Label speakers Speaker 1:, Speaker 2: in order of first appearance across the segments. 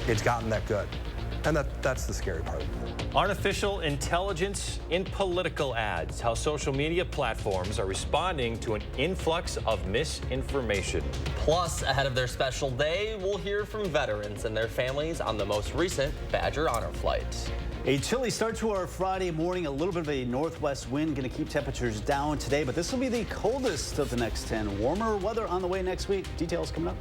Speaker 1: It's gotten that good. And that's the scary part.
Speaker 2: Artificial intelligence in political ads, how social media platforms are responding to an influx of misinformation.
Speaker 3: Plus, ahead of their special day, we'll hear from veterans and their families on the most recent Badger Honor Flight.
Speaker 4: A chilly start to our Friday morning, a little bit of a northwest wind going to keep temperatures down today, but this will be the coldest of the next 10. Warmer weather on the way next week. Details coming up.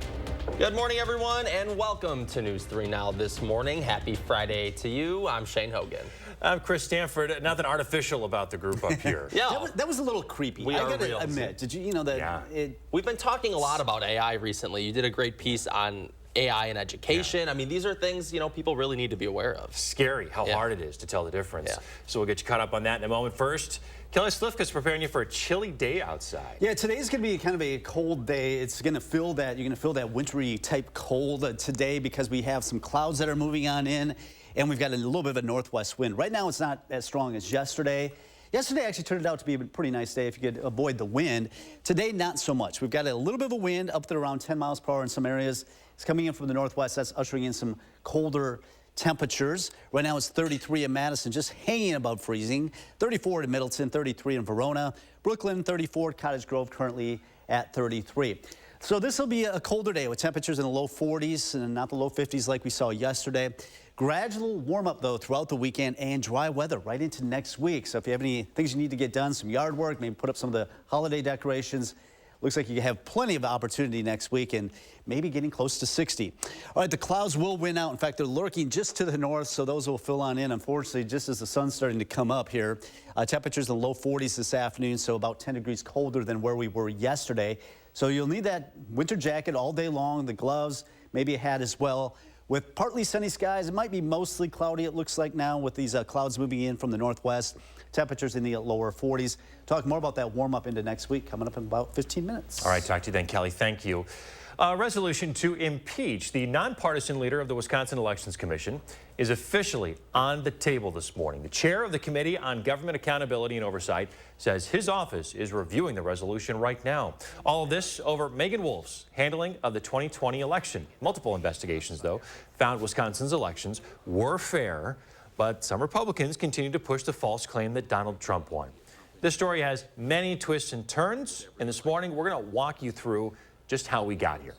Speaker 3: Good morning, everyone, and welcome to News 3 Now this morning. Happy Friday to you. I'm Shane Hogan.
Speaker 2: I'm Chris Stanford. Nothing artificial about the group up here.
Speaker 3: Yeah,
Speaker 4: that was a little creepy.
Speaker 3: We
Speaker 4: I
Speaker 3: are
Speaker 4: gotta
Speaker 3: real.
Speaker 4: admit, did you know that?
Speaker 2: Yeah.
Speaker 3: We've been talking a lot about AI recently. You did a great piece on AI in education.
Speaker 2: Yeah.
Speaker 3: I mean, these are things, people really need to be aware of.
Speaker 2: Scary how hard it is to tell the difference.
Speaker 3: Yeah.
Speaker 2: So we'll get you caught up on that in a moment. First, Kelly Slifka's preparing you for a chilly day outside.
Speaker 4: Yeah, today's going to be kind of a cold day. It's going to feel that, you're going to feel that wintry type cold today because we have some clouds that are moving on in, and we've got a little bit of a northwest wind. Right now, it's not as strong as yesterday. Yesterday actually turned out to be a pretty nice day if you could avoid the wind. Today, not so much. We've got a little bit of a wind up to around 10 miles per hour in some areas. It's coming in from the northwest. That's ushering in some colder temperatures. Right now it's 33 in Madison, just hanging above freezing. 34 in Middleton, 33 in Verona. Brooklyn, 34. Cottage Grove currently at 33. So this will be a colder day with temperatures in the low 40s and not the low 50s like we saw yesterday. Gradual warm up, though, throughout the weekend and dry weather right into next week. So if you have any things you need to get done, some yard work, maybe put up some of the holiday decorations, looks like you have plenty of opportunity next week and maybe getting close to 60. All right, the clouds will win out. In fact, they're lurking just to the north, so those will fill on in, unfortunately, just as the sun's starting to come up here. Temperatures in the low 40s this afternoon, so about 10 degrees colder than where we were yesterday. So you'll need that winter jacket all day long, the gloves, maybe a hat as well. With partly sunny skies, it might be mostly cloudy, it looks like now, with these clouds moving in from the northwest. Temperatures in the lower 40s. Talk more about that warm up into next week coming up in about 15 minutes.
Speaker 2: All right, talk to you then, Kelly. Thank you. A resolution to impeach the nonpartisan leader of the Wisconsin Elections Commission is officially on the table this morning. The chair of the Committee on Government Accountability and Oversight says his office is reviewing the resolution right now. All of this over Megan Wolf's handling of the 2020 election. Multiple investigations, though, found Wisconsin's elections were fair, but some Republicans continue to push the false claim that Donald Trump won. This story has many twists and turns, and this morning we're going to walk you through just how we got here.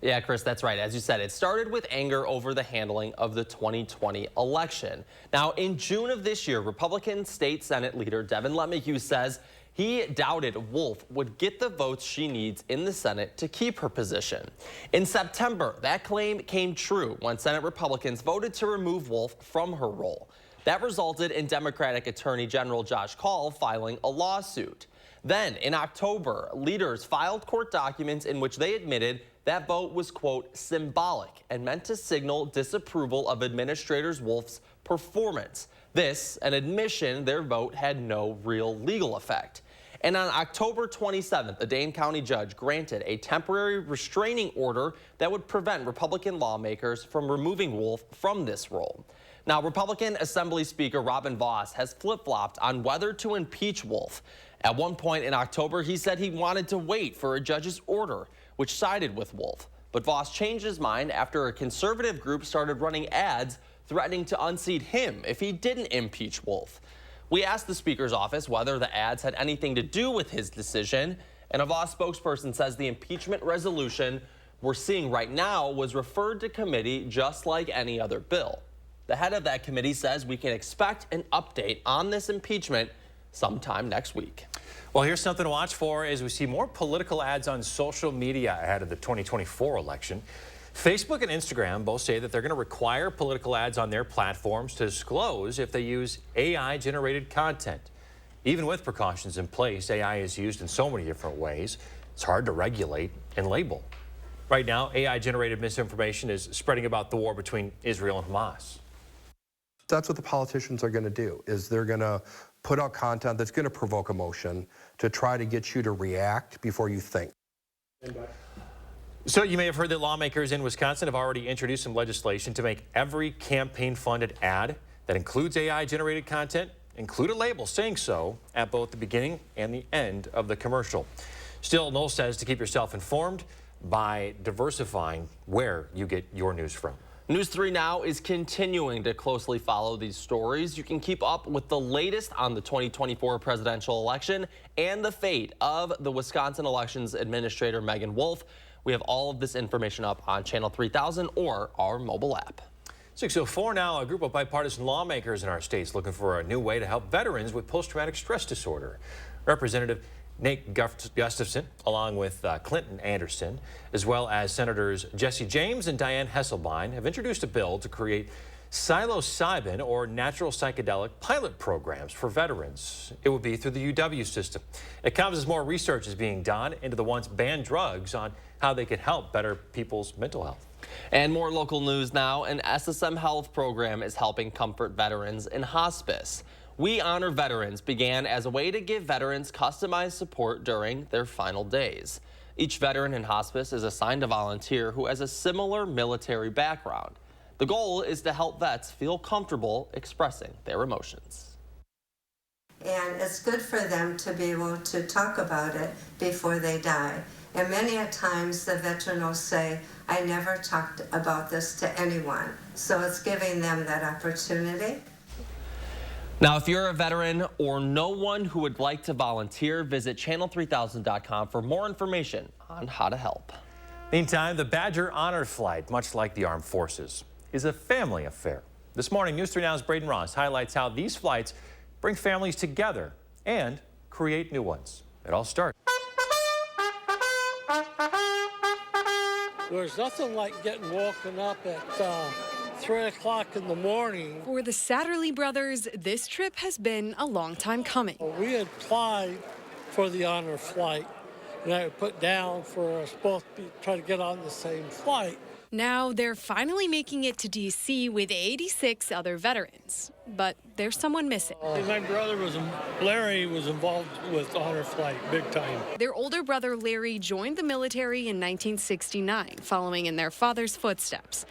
Speaker 3: Yeah, Chris, that's right. As you said, it started with anger over the handling of the 2020 election. Now, in June of this year, Republican State Senate leader Devin LeMahieu says he doubted Wolf would get the votes she needs in the Senate to keep her position. In September, that claim came true when Senate Republicans voted to remove Wolf from her role. That resulted in Democratic Attorney General Josh Kaul filing a lawsuit. Then, in October, leaders filed court documents in which they admitted that vote was, quote, symbolic and meant to signal disapproval of Administrator Wolf's performance. This, an admission their vote had no real legal effect. And on October 27th, a Dane County judge granted a temporary restraining order that would prevent Republican lawmakers from removing Wolf from this role. Now, Republican Assembly Speaker Robin Vos has flip-flopped on whether to impeach Wolf. At one point in October, he said he wanted to wait for a judge's order, which sided with Wolf. But Vos changed his mind after a conservative group started running ads threatening to unseat him if he didn't impeach Wolf. We asked the Speaker's office whether the ads had anything to do with his decision, and a Vos spokesperson says the impeachment resolution we're seeing right now was referred to committee just like any other bill. The head of that committee says we can expect an update on this impeachment sometime next week.
Speaker 2: Well, here's something to watch for as we see more political ads on social media ahead of the 2024 election. Facebook and Instagram both say that they're going to require political ads on their platforms to disclose if they use AI-generated content. Even with precautions in place, AI is used in so many different ways, it's hard to regulate and label. Right now, AI-generated misinformation is spreading about the war between Israel and Hamas.
Speaker 1: That's what the politicians are going to do, is they're going to put out content that's going to provoke emotion to try to get you to react before you think.
Speaker 2: So you may have heard that lawmakers in Wisconsin have already introduced some legislation to make every campaign-funded ad that includes AI-generated content include a label saying so at both the beginning and the end of the commercial. Still, Noel says to keep yourself informed by diversifying where you get your news from.
Speaker 3: News 3 Now is continuing to closely follow these stories. You can keep up with the latest on the 2024 presidential election and the fate of the Wisconsin Elections Administrator Megan Wolf. We have all of this information up on Channel 3000 or our mobile app.
Speaker 2: 6:04 now, a group of bipartisan lawmakers in our state is looking for a new way to help veterans with post-traumatic stress disorder. Representative Nate Gustafson, along with Clinton Anderson, as well as Senators Jesse James and Diane Hesselbein, have introduced a bill to create psilocybin or natural psychedelic pilot programs for veterans. It would be through the UW system. It comes as more research is being done into the once banned drugs on how they could help better people's mental health.
Speaker 3: And more local news now. An SSM Health program is helping comfort veterans in hospice. We Honor Veterans began as a way to give veterans customized support during their final days. Each veteran in hospice is assigned a volunteer who has a similar military background. The goal is to help vets feel comfortable expressing their emotions.
Speaker 5: And it's good for them to be able to talk about it before they die. And many a times the veteran will say, I never talked about this to anyone. So it's giving them that opportunity.
Speaker 3: Now, if you're a veteran or know one who would like to volunteer, visit channel3000.com for more information on how to help.
Speaker 2: Meantime, the Badger Honor Flight, much like the Armed Forces, is a family affair. This morning, News 3 Now's Braden Ross highlights how these flights bring families together and create new ones. It all starts.
Speaker 6: There's nothing like getting woken up at 3 o'clock in the morning.
Speaker 7: For the Satterley brothers, this trip has been a long time coming.
Speaker 6: We had applied for the honor flight, and I put down for us both to try to get on the same flight.
Speaker 7: Now they're finally making it to D.C. with 86 other veterans. But there's someone missing.
Speaker 6: My brother Larry was involved with honor flight big time.
Speaker 7: Their older brother Larry joined the military in 1969, following in their father's footsteps.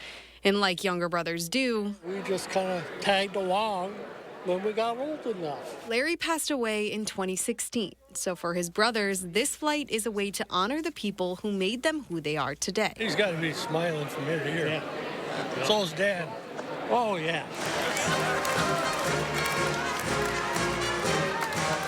Speaker 7: And like younger brothers do,
Speaker 6: We just kind of tagged along when we got old enough.
Speaker 7: Larry passed away in 2016. So for his brothers, this flight is a way to honor the people who made them who they are today.
Speaker 6: He's got to be smiling from ear to ear. Yeah. So's Dad. Oh, yeah.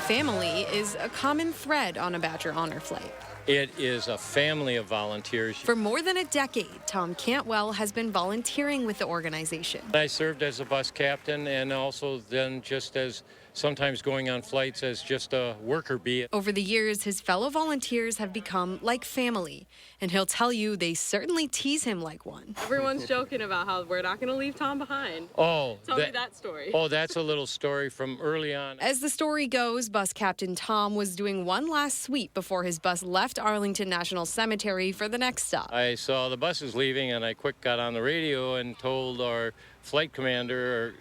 Speaker 7: Family is a common thread on a Badger Honor flight.
Speaker 8: It is a family of volunteers.
Speaker 7: For more than a decade, Tom Cantwell has been volunteering with the organization.
Speaker 8: I served as a bus captain and also then just as sometimes going on flights as just a worker bee.
Speaker 7: Over the years, his fellow volunteers have become like family, and he'll tell you they certainly tease him like one.
Speaker 9: Everyone's joking about how we're not going to leave Tom behind.
Speaker 8: Oh,
Speaker 9: Tell me that story.
Speaker 8: Oh, that's a little story from early on.
Speaker 7: As the story goes, bus captain Tom was doing one last sweep before his bus left Arlington National Cemetery for the next stop.
Speaker 8: I saw the buses leaving and I quick got on the radio and told our flight commander,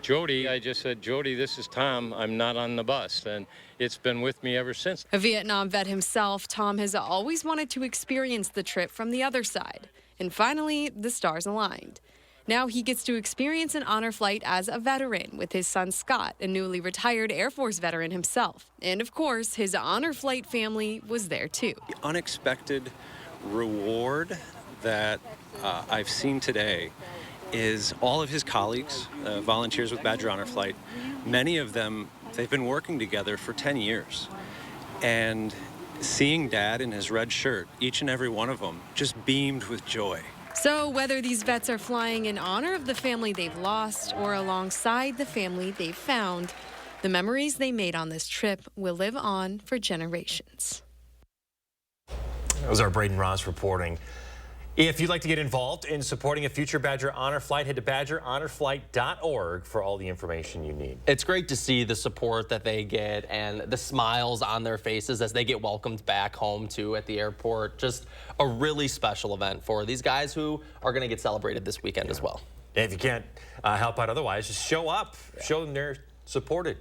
Speaker 8: Jody, I just said, Jody, this is Tom. I'm not on the bus. And it's been with me ever since.
Speaker 7: A Vietnam vet himself, Tom has always wanted to experience the trip from the other side. And finally, the stars aligned. Now he gets to experience an honor flight as a veteran with his son Scott, a newly retired Air Force veteran himself. And of course, his honor flight family was there too.
Speaker 10: The unexpected reward that I've seen today is all of his colleagues, volunteers with Badger Honor Flight. Many of them, they've been working together for 10 years. And seeing Dad in his red shirt, each and every one of them, just beamed with joy.
Speaker 7: So whether these vets are flying in honor of the family they've lost or alongside the family they've found, the memories they made on this trip will live on for generations.
Speaker 2: That was our Braden Ross reporting. If you'd like to get involved in supporting a future Badger Honor Flight, head to badgerhonorflight.org for all the information you need.
Speaker 3: It's great to see the support that they get and the smiles on their faces as they get welcomed back home too at the airport. Just a really special event for these guys who are going to get celebrated this weekend as well.
Speaker 2: If you can't help out otherwise, just show up. Show them they're supported.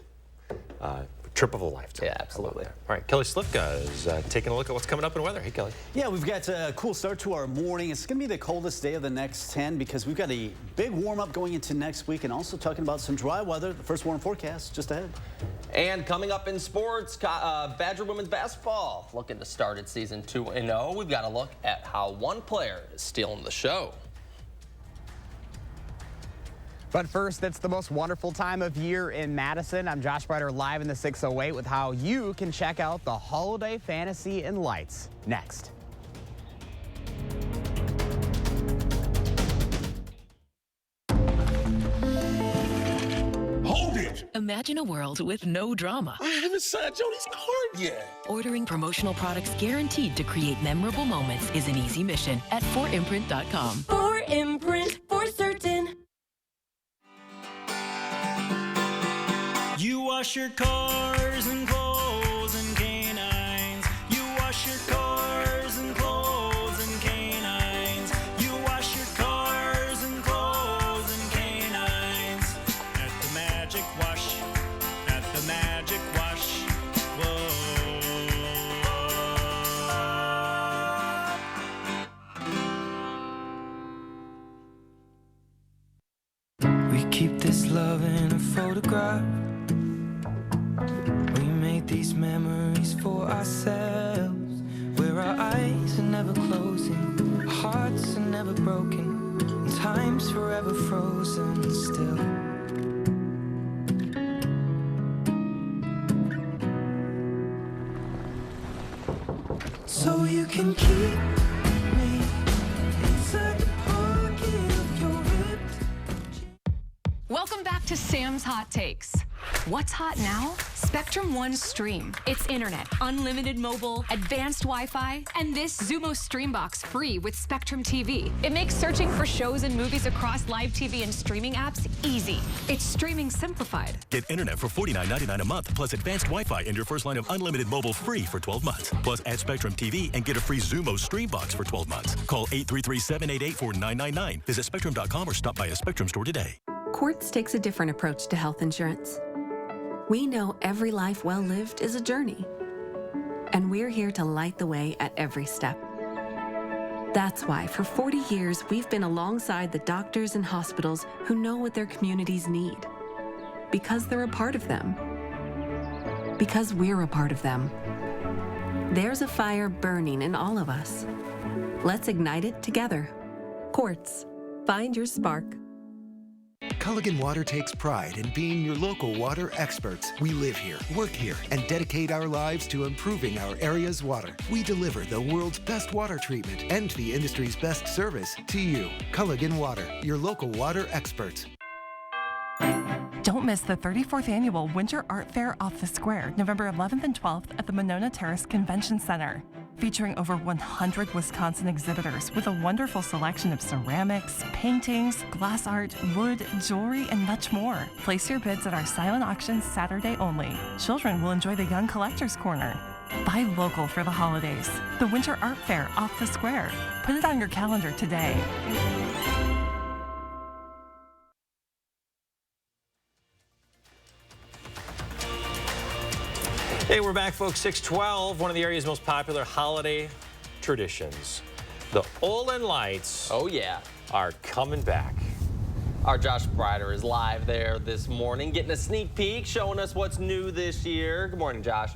Speaker 2: Trip of a lifetime.
Speaker 3: Yeah, absolutely.
Speaker 2: All right, Kelly Slifka is taking a look at what's coming up in weather. Hey, Kelly.
Speaker 4: Yeah, we've got a cool start to our morning. It's going to be the coldest day of the next 10 because we've got a big warm-up going into next week and also talking about some dry weather. The first warm forecast just ahead.
Speaker 3: And coming up in sports, Badger women's basketball looking to start its season 2-0. We've got to look at how one player is stealing the show.
Speaker 11: But first, it's the most wonderful time of year in Madison. I'm Josh Brider live in the 608 with how you can check out the holiday fantasy and lights next.
Speaker 12: Hold it!
Speaker 13: Imagine a world with no drama.
Speaker 12: I haven't signed Jody's card yet.
Speaker 13: Ordering promotional products guaranteed to create memorable moments is an easy mission at 4imprint.com.
Speaker 14: 4imprint, for certain.
Speaker 15: You wash your cars and clothes and canines. You wash your cars and clothes and canines. You wash your cars and clothes and canines. At the Magic Wash. At the Magic Wash. Whoa. We keep this love in a photograph. We made these memories for ourselves, where our eyes are never closing, our hearts are never broken, and time's forever frozen still. So you can keep me inside the pocket of your ripped.
Speaker 16: Welcome back to Sam's Hot Takes. What's hot now? Spectrum One Stream. It's internet, unlimited mobile, advanced Wi-Fi, and this Xumo Streambox free with Spectrum TV. It makes searching for shows and movies across live TV and streaming apps easy. It's streaming simplified.
Speaker 17: Get internet for $49.99 a month, plus advanced Wi-Fi and your first line of unlimited mobile free for 12 months. Plus add Spectrum TV and get a free Xumo Streambox for 12 months. Call 833-788-4999. Visit Spectrum.com or stop by a Spectrum store today.
Speaker 18: Quartz takes a different approach to health insurance. We know every life well lived is a journey, and we're here to light the way at every step. That's why for 40 years, we've been alongside the doctors and hospitals who know what their communities need. Because they're a part of them. Because we're a part of them. There's a fire burning in all of us. Let's ignite it together. Quartz. Find your spark.
Speaker 19: Culligan Water takes pride in being your local water experts. We live here, work here, and dedicate our lives to improving our area's water. We deliver the world's best water treatment and the industry's best service to you. Culligan Water, your local water experts.
Speaker 20: Don't miss the 34th Annual Winter Art Fair off the Square, November 11th and 12th at the Monona Terrace Convention Center. Featuring over 100 Wisconsin exhibitors with a wonderful selection of ceramics, paintings, glass art, wood, jewelry, and much more. Place your bids at our silent auction Saturday only. Children will enjoy the Young Collectors Corner. Buy local for the holidays. The Winter Art Fair off the Square. Put it on your calendar today.
Speaker 2: Hey, we're back, folks. 612, one of the area's most popular holiday traditions. The Olin Lights.
Speaker 3: Oh, yeah.
Speaker 2: Are coming back.
Speaker 3: Our Josh Brider is live there this morning, getting a sneak peek, showing us what's new this year. Good morning, Josh.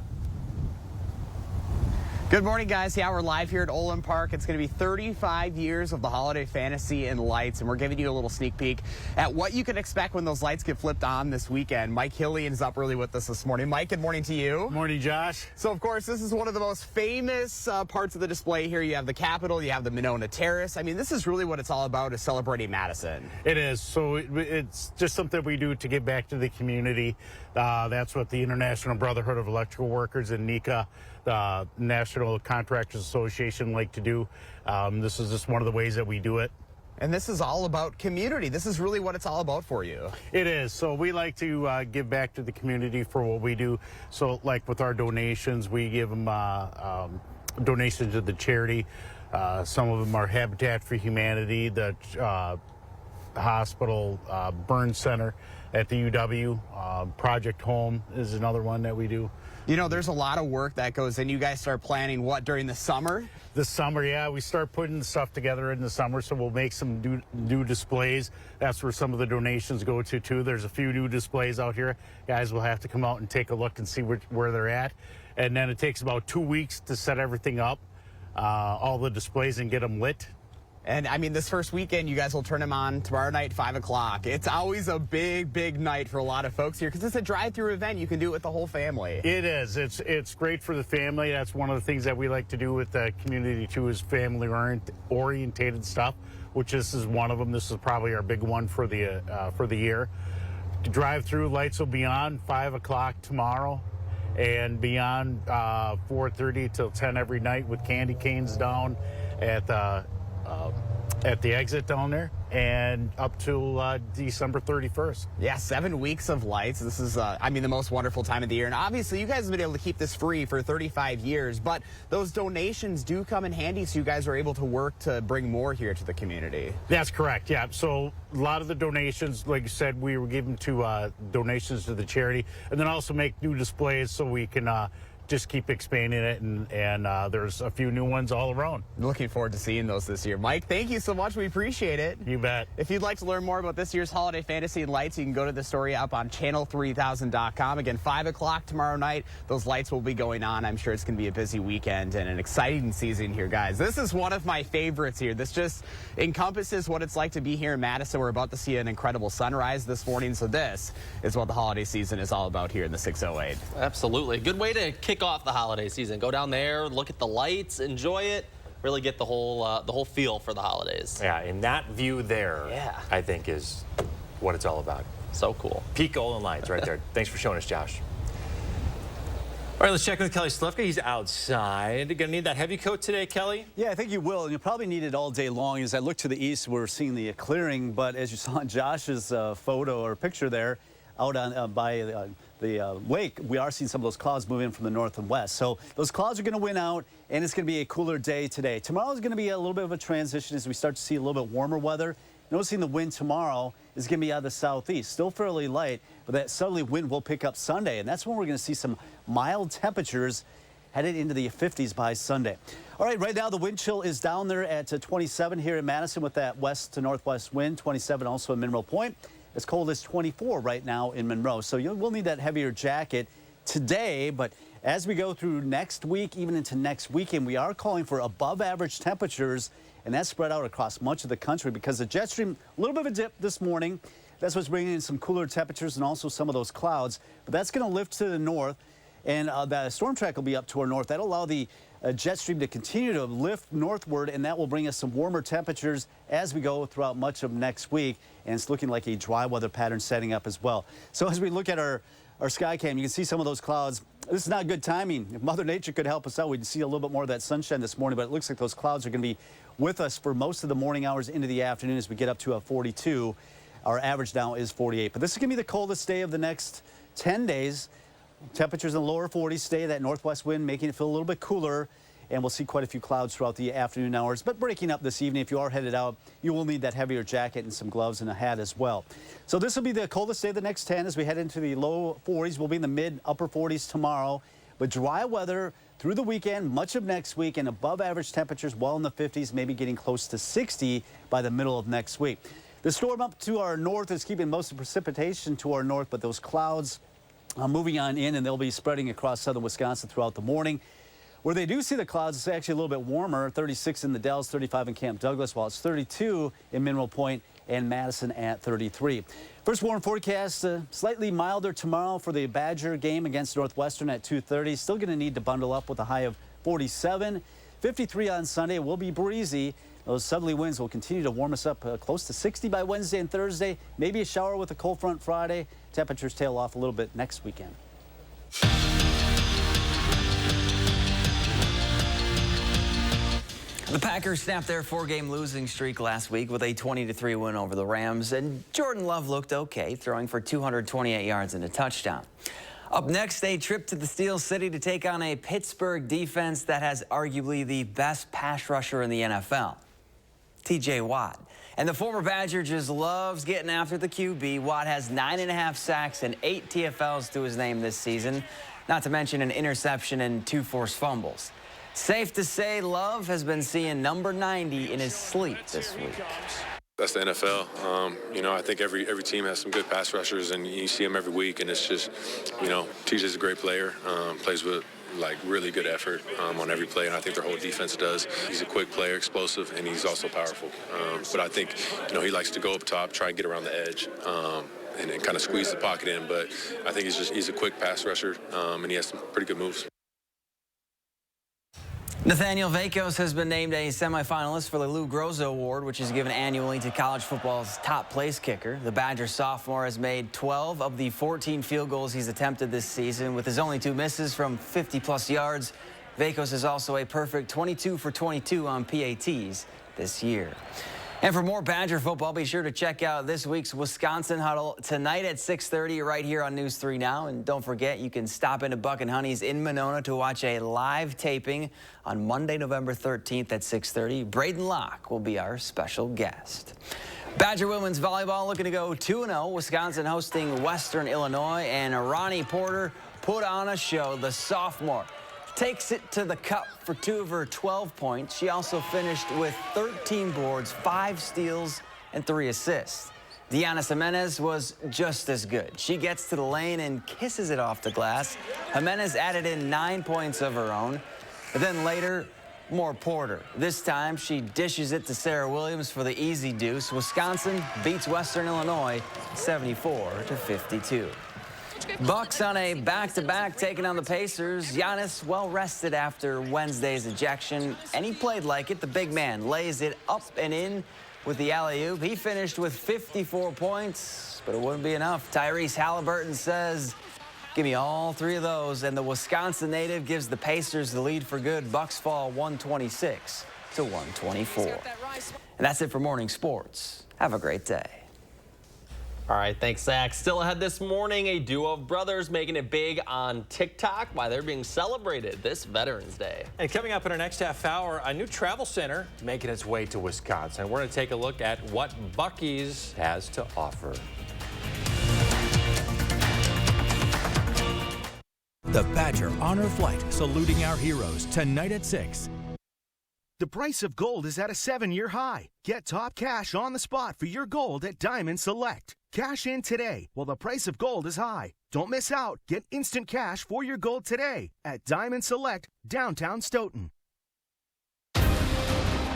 Speaker 11: Good morning, guys. Yeah, we're live here at Olin Park. It's going to be 35 years of the holiday fantasy and lights, and we're giving you a little sneak peek at what you can expect when those lights get flipped on this weekend. Mike Hillian is up early with us this morning. Mike, good morning to you.
Speaker 21: Good morning, Josh.
Speaker 11: So, of course, this is one of the most famous parts of the display here. You have the Capitol, you have the Monona Terrace. I mean, this is really what it's all about, is celebrating Madison.
Speaker 21: It is. So it's just something we do to give back to the community. That's what the International Brotherhood of Electrical Workers and NECA, the National Contractors Association, like to do. This is just one of the ways that we do it.
Speaker 11: And this is all about community. This is really what it's all about for you.
Speaker 21: It is. So we like to give back to the community for what we do. So like with our donations, we give them donations to the charity. Some of them are Habitat for Humanity, the hospital, burn center at the UW. Project Home is another one that we do.
Speaker 11: You know, there's a lot of work that goes in. You guys start planning what, during the summer?
Speaker 21: The summer, yeah. We start putting the stuff together in the summer, so we'll make some new displays. That's where some of the donations go to, too. There's a few new displays out here. Guys will have to come out and take a look and see where they're at. And then it takes about 2 weeks to set everything up, all the displays, and get them lit.
Speaker 11: And I mean, this first weekend, you guys will turn them on tomorrow night, 5 o'clock. It's always a big, big night for a lot of folks here because it's a drive-through event. You can do it with the whole family.
Speaker 21: It is. It's great for the family. That's one of the things that we like to do with the community too, is family-orientated stuff, which this is one of them. This is probably our big one for the year. The drive-through lights will be on 5 o'clock tomorrow and beyond 4:30 till 10 every night with candy canes down at the exit down there, and up till December 31st.
Speaker 11: Yeah, 7 weeks of lights. This is, I mean, the most wonderful time of the year. And obviously, you guys have been able to keep this free for 35 years, but those donations do come in handy, so you guys are able to work to bring more here to the community.
Speaker 21: That's correct, yeah. So a lot of the donations, like you said, we were given to donations to the charity, and then also make new displays so we can just keep expanding it, and there's a few new ones all around.
Speaker 11: Looking forward to seeing those this year. Mike, thank you so much. We appreciate it.
Speaker 21: You bet.
Speaker 11: If you'd like to learn more about this year's Holiday Fantasy and Lights, you can go to the story up on channel3000.com. Again, 5 o'clock tomorrow night, those lights will be going on. I'm sure it's going to be a busy weekend and an exciting season here, guys. This is one of my favorites here. This just encompasses what it's like to be here in Madison. We're about to see an incredible sunrise this morning, so this is what the holiday season is all about here in the 608.
Speaker 3: Absolutely. Good way to kick off the holiday season. Go down there, look at the lights, enjoy it, really get the whole feel for the holidays.
Speaker 2: Yeah, and that view there, I think, is what it's all about.
Speaker 3: So cool.
Speaker 2: Peak Olin Lights right there. Thanks for showing us, Josh. All right, let's check in with Kelly Slifka. He's outside. Gonna need that heavy coat today, Kelly?
Speaker 4: Yeah, I think you will. You'll probably need it all day long. As I look to the east, we're seeing the clearing, but as you saw in Josh's photo or picture there, out on by the lake, we are seeing some of those clouds move in from the north and west. So those clouds are going to win out, and it's going to be a cooler day today. Tomorrow is going to be a little bit of a transition as we start to see a little bit warmer weather. Noticing the wind tomorrow is going to be out of the southeast, still fairly light, but that southerly wind will pick up Sunday, and that's when we're going to see some mild temperatures headed into the 50s by Sunday. All right, right now the wind chill is down there at 27 here in Madison with that west to northwest wind, 27 also in Mineral Point. As cold as 24 right now in Monroe. So we'll need that heavier jacket today, but as we go through next week, even into next weekend, we are calling for above average temperatures, and that's spread out across much of the country because the jet stream, a little bit of a dip this morning. That's what's bringing in some cooler temperatures and also some of those clouds, but that's going to lift to the north, and the storm track will be up to our north. That'll allow the jet stream to continue to lift northward, and that will bring us some warmer temperatures as we go throughout much of next week. And it's looking like a dry weather pattern setting up as well. So as we look at our sky cam, you can see some of those clouds. This is not good timing. If Mother Nature could help us out, we'd see a little bit more of that sunshine this morning, but it looks like those clouds are going to be with us for most of the morning hours into the afternoon as we get up to a 42. Our average now is 48. But this is going to be the coldest day of the next 10 days. Temperatures in the lower 40s, stay that northwest wind, making it feel a little bit cooler. And we'll see quite a few clouds throughout the afternoon hours. But breaking up this evening, if you are headed out, you will need that heavier jacket and some gloves and a hat as well. So this will be the coldest day of the next 10 as we head into the low 40s. We'll be in the mid-upper 40s tomorrow. But dry weather through the weekend, much of next week, and above average temperatures well in the 50s, maybe getting close to 60 by the middle of next week. The storm up to our north is keeping most of the precipitation to our north, but those clouds are moving on in, and they'll be spreading across southern Wisconsin throughout the morning. Where they do see the clouds, it's actually a little bit warmer, 36 in the Dells, 35 in Camp Douglas, while it's 32 in Mineral Point and Madison at 33. First warm forecast, slightly milder tomorrow for the Badger game against Northwestern at 2:30. Still going to need to bundle up with a high of 47. 53 on Sunday. Will be breezy. Those southerly winds will continue to warm us up close to 60 by Wednesday and Thursday. Maybe a shower with a cold front Friday. Temperatures tail off a little bit next weekend.
Speaker 1: The Packers snapped their 4-game losing streak last week with a 20-3 win over the Rams, and Jordan Love looked okay, throwing for 228 yards and a touchdown. Up next, a trip to the Steel City to take on a Pittsburgh defense that has arguably the best pass rusher in the NFL, T.J. Watt. And the former Badger just loves getting after the QB. Watt has 9.5 sacks and 8 TFLs to his name this season, not to mention an interception and 2 forced fumbles. Safe to say Love has been seeing number 90 in his sleep this week.
Speaker 22: That's the NFL. You know, I think every team has some good pass rushers, and you see them every week, and it's just, you know, TJ's a great player, plays with like really good effort on every play, and I think their whole defense does. He's a quick player, explosive, and he's also powerful. But I think, he likes to go up top, try and get around the edge, and kind of squeeze the pocket in. But I think he's a quick pass rusher, and he has some pretty good moves.
Speaker 1: Nathaniel Vakos has been named a semifinalist for the Lou Groza Award, which is given annually to college football's top place kicker. The Badger sophomore has made 12 of the 14 field goals he's attempted this season. With his only 2 misses from 50-plus yards, Vakos is also a perfect 22 for 22 on PATs this year. And for more Badger football, be sure to check out this week's Wisconsin Huddle tonight at 6:30 right here on News 3 Now. And don't forget, you can stop into Buck and Honey's in Monona to watch a live taping on Monday, November 13th at 6:30. Braden Locke will be our special guest. Badger women's volleyball looking to go 2-0. Wisconsin hosting Western Illinois, and Ronnie Porter put on a show. The sophomore takes it to the cup for 2 of her 12 points. She also finished with 13 boards, 5 steals, and 3 assists. Deanna Jimenez was just as good. She gets to the lane and kisses it off the glass. Jimenez added in 9 points of her own. But then later, more Porter. This time, she dishes it to Sarah Williams for the easy deuce. Wisconsin beats Western Illinois 74-52. Bucks on a back-to-back taking on the Pacers. Giannis well rested after Wednesday's ejection, and he played like it. The big man lays it up and in with the alley-oop. He finished with 54 points, but it wouldn't be enough. Tyrese Halliburton says, "Give me all 3 of those," and the Wisconsin native gives the Pacers the lead for good. Bucks fall 126-124. And that's it for morning sports. Have a great day.
Speaker 3: All right, thanks, Zach. Still ahead this morning, a duo of brothers making it big on TikTok while they're being celebrated this Veterans Day.
Speaker 2: And coming up in our next half hour, a new travel center making its way to Wisconsin. We're going to take a look at what Buc-ee's has to offer.
Speaker 5: The Badger Honor Flight, saluting our heroes, tonight at 6.
Speaker 6: The price of gold is at a 7-year high. Get top cash on the spot for your gold at Diamond Select. Cash in today while the price of gold is high. Don't miss out. Get instant cash for your gold today at Diamond Select, downtown Stoughton.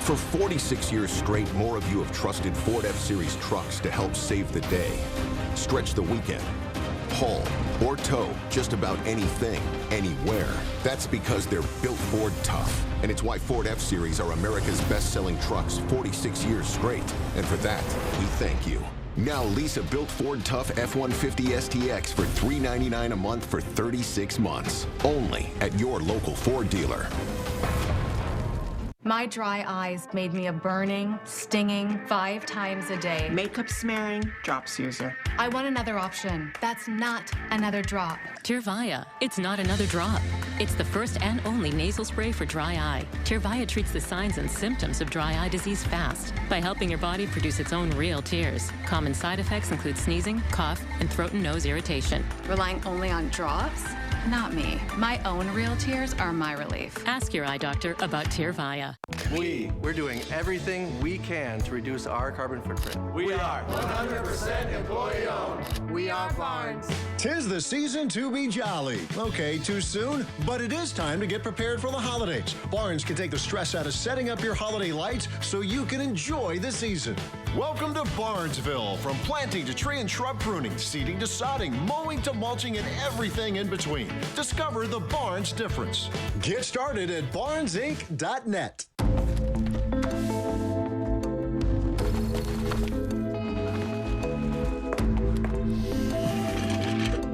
Speaker 23: For 46 years straight, more of you have trusted Ford F-Series trucks to help save the day. Stretch the weekend. Haul or tow just about anything, anywhere. That's because they're built Ford tough. And it's why Ford F-Series are America's best-selling trucks 46 years straight. And for that, we thank you. Now lease a built Ford Tough F-150 STX for $399 a month for 36 months. Only at your local Ford dealer.
Speaker 24: My dry eyes made me a burning, stinging 5 times a day.
Speaker 25: Makeup smearing, drops user.
Speaker 24: I want another option. That's not another drop.
Speaker 13: Tyrvaya. It's not another drop. It's the first and only nasal spray for dry eye. Tyrvaya treats the signs and symptoms of dry eye disease fast by helping your body produce its own real tears. Common side effects include sneezing, cough, and throat and nose irritation.
Speaker 24: Relying only on drops? Not me. My own real tears are my relief.
Speaker 13: Ask your eye doctor about Tyrvaya.
Speaker 26: We're doing everything we can to reduce our carbon footprint.
Speaker 27: We are 100% employee-owned.
Speaker 26: We are Barnes.
Speaker 28: 'Tis the season to be jolly. Okay, too soon, but it is time to get prepared for the holidays. Barnes can take the stress out of setting up your holiday lights so you can enjoy the season. Welcome to Barnesville. From planting to tree and shrub pruning, seeding to sodding, mowing to mulching, and everything in between. Discover the Barnes difference. Get started at barnesinc.net.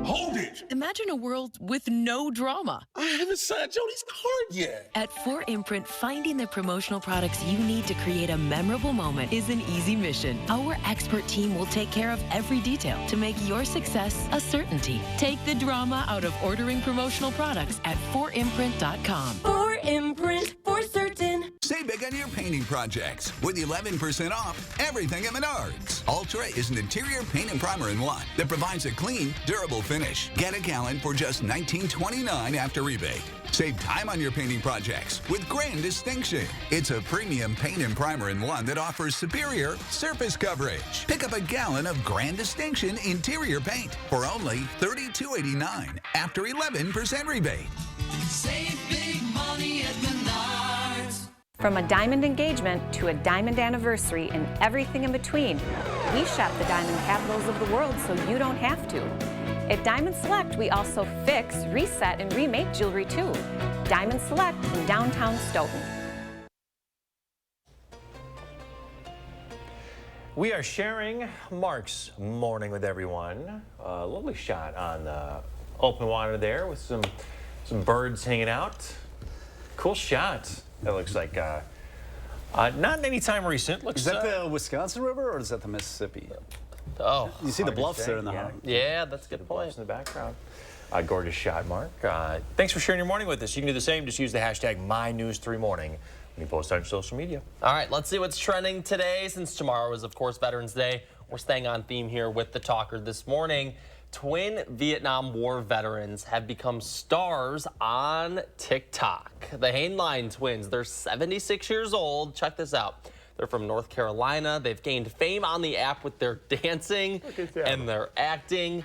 Speaker 12: Hold it!
Speaker 13: Imagine a world with no drama.
Speaker 12: I haven't signed Jody's card yet.
Speaker 13: At 4imprint, finding the promotional products you need to create a memorable moment is an easy mission. Our expert team will take care of every detail to make your success a certainty. Take the drama out of ordering promotional products at 4imprint.com.
Speaker 14: 4imprint, for certain.
Speaker 29: Save big on your painting projects with 11% off everything at Menards. Ultra is an interior paint and primer in one that provides a clean, durable finish. Get a gallon for just $19.29 after rebate. Save time on your painting projects with Grand Distinction. It's a premium paint and primer in one that offers superior surface coverage. Pick up a gallon of Grand Distinction interior paint for only $32.89 after 11% rebate.
Speaker 7: Save big money at Menards.
Speaker 8: From a diamond engagement to a diamond anniversary and everything in between, we shop the diamond capitals of the world so you don't have to. At Diamond Select, we also fix, reset, and remake jewelry too. Diamond Select in downtown Stoughton.
Speaker 2: We are sharing Mark's morning with everyone. A lovely shot on the open water there with some birds hanging out. Cool shot. That looks like not any time recent. Looks,
Speaker 4: is that the Wisconsin River or is that the Mississippi?
Speaker 3: Oh,
Speaker 4: you see the bluffs there in the
Speaker 3: yeah, that's a good point.
Speaker 2: In the background. Gorgeous shot, Mark. Thanks for sharing your morning with us. You can do the same. Just use the hashtag MyNews3Morning when you post on social media.
Speaker 3: All right, let's see what's trending today. Since tomorrow is, of course, Veterans Day, we're staying on theme here with the talker this morning. Twin Vietnam War veterans have become stars on TikTok. The Hainline twins, they're 76 years old. Check this out. They're from North Carolina. They've gained fame on the app with their dancing and their acting,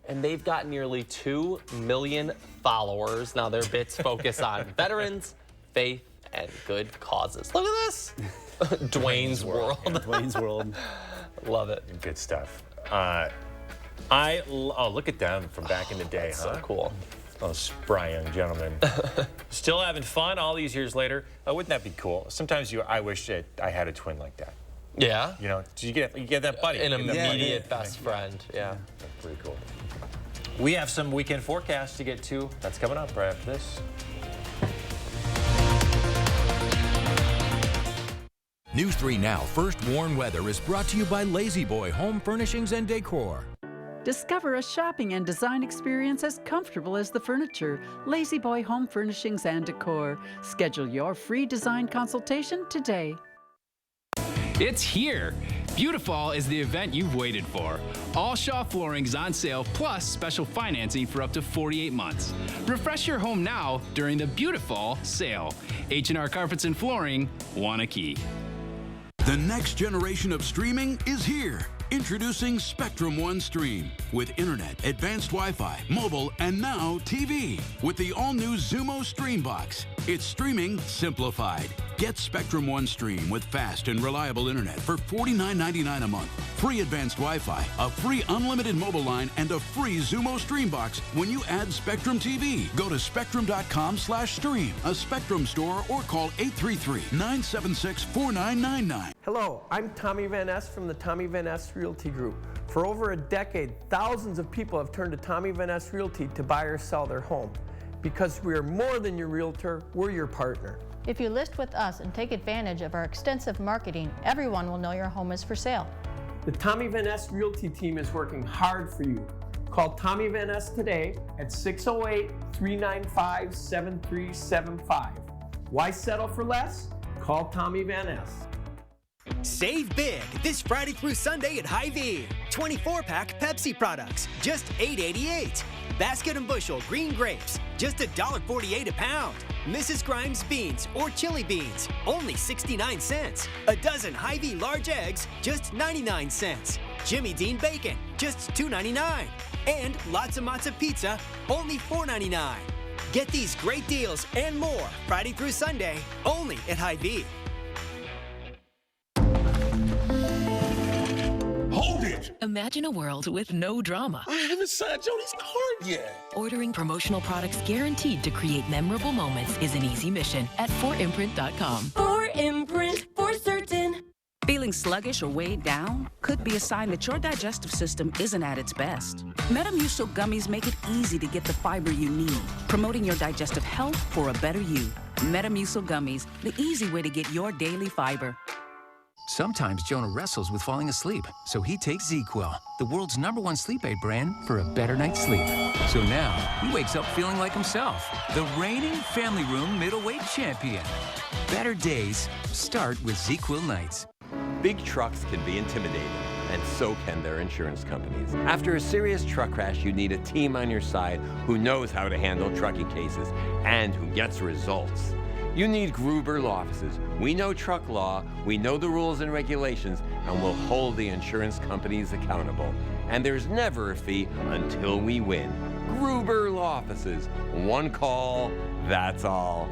Speaker 3: and they've got nearly 2 million followers. Now, their bits focus on veterans, faith, and good causes. Look at this. Dwayne's World.
Speaker 4: Yeah, Dwayne's World.
Speaker 3: Love it.
Speaker 2: Good stuff. Oh, look at them from back in the day,
Speaker 3: That's
Speaker 2: huh?
Speaker 3: So cool.
Speaker 2: Those spry young gentlemen. Still having fun all these years later. Wouldn't that be cool? Sometimes I wish that I had a twin like that.
Speaker 3: Yeah?
Speaker 2: You know, you get that buddy.
Speaker 3: An immediate best friend, yeah.
Speaker 2: That's pretty cool. We have some weekend forecasts to get to. That's coming up right after this.
Speaker 5: News 3 Now First Warn Weather is brought to you by Lazy Boy Home Furnishings and Decor.
Speaker 9: Discover a shopping and design experience as comfortable as the furniture. Lazy Boy Home Furnishings and Decor. Schedule your free design consultation today.
Speaker 10: It's here. Beautiful is the event you've waited for. All Shaw flooring is on sale, plus special financing for up to 48 months. Refresh your home now during the Beautiful sale. H&R Carpets and Flooring, Wanakee.
Speaker 15: The next generation of streaming is here. Introducing Spectrum One Stream with internet, advanced Wi-Fi, mobile, and now TV with the all-new Xumo Stream Box. It's streaming simplified. Get Spectrum One Stream with fast and reliable internet for $49.99 a month. Free advanced Wi-Fi, a free unlimited mobile line, and a free Xumo Stream Box when you add Spectrum TV. Go to spectrum.com/stream, a Spectrum store, or call 833-976-4999.
Speaker 16: Hello, I'm Tommy Van Ness from the Tommy Van Ness Realty Group. For over a decade, thousands of people have turned to Tommy Van Ness Realty to buy or sell their home. Because we are more than your realtor, we're your partner.
Speaker 17: If you list with us and take advantage of our extensive marketing, everyone will know your home is for sale.
Speaker 16: The Tommy Van Ness Realty team is working hard for you. Call Tommy Van Ness today at 608-395-7375. Why settle for less? Call Tommy Van Ness.
Speaker 18: Save big this Friday through Sunday at Hy-Vee. 24-pack Pepsi products, just $8.88. Basket and Bushel green grapes, just $1.48 a pound. Mrs. Grimes beans or chili beans, only 69 cents. A dozen Hy-Vee large eggs, just 99 cents. Jimmy Dean bacon, just $2.99. And lots of Matzo pizza, only $4.99. Get these great deals and more Friday through Sunday, only at Hy-Vee.
Speaker 12: Hold it!
Speaker 13: Imagine a world with no drama.
Speaker 12: I haven't signed Jody's card yet.
Speaker 13: Ordering promotional products guaranteed to create memorable moments is an easy mission at 4imprint.com.
Speaker 14: 4imprint, for certain.
Speaker 19: Feeling sluggish or weighed down? Could be a sign that your digestive system isn't at its best. Metamucil gummies make it easy to get the fiber you need, promoting your digestive health for a better you. Metamucil gummies, the easy way to get your daily fiber.
Speaker 30: Sometimes Jonah wrestles with falling asleep, so he takes ZzzQuil, the world's #1 sleep aid brand, for a better night's sleep. So now, he wakes up feeling like himself, the reigning Family Room middleweight champion. Better days start with ZzzQuil nights.
Speaker 31: Big trucks can be intimidating, and so can their insurance companies. After a serious truck crash, you need a team on your side who knows how to handle trucking cases and who gets results. You need Gruber Law Offices. We know truck law, we know the rules and regulations, and we'll hold the insurance companies accountable. And there's never a fee until we win. Gruber Law Offices. One call, That's all.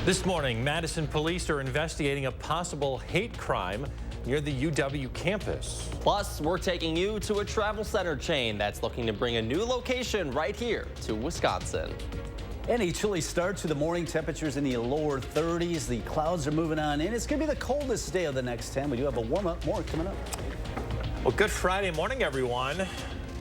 Speaker 2: This morning, Madison police are investigating a possible hate crime near the UW campus.
Speaker 3: Plus, we're taking you to a travel center chain that's looking to bring a new location right here to Wisconsin.
Speaker 4: And a chilly start to the morning. Temperatures in the lower 30s. The clouds are moving on in. It's going to be the coldest day of the next 10. We do have a warm-up more coming up.
Speaker 2: Well, good Friday morning, everyone.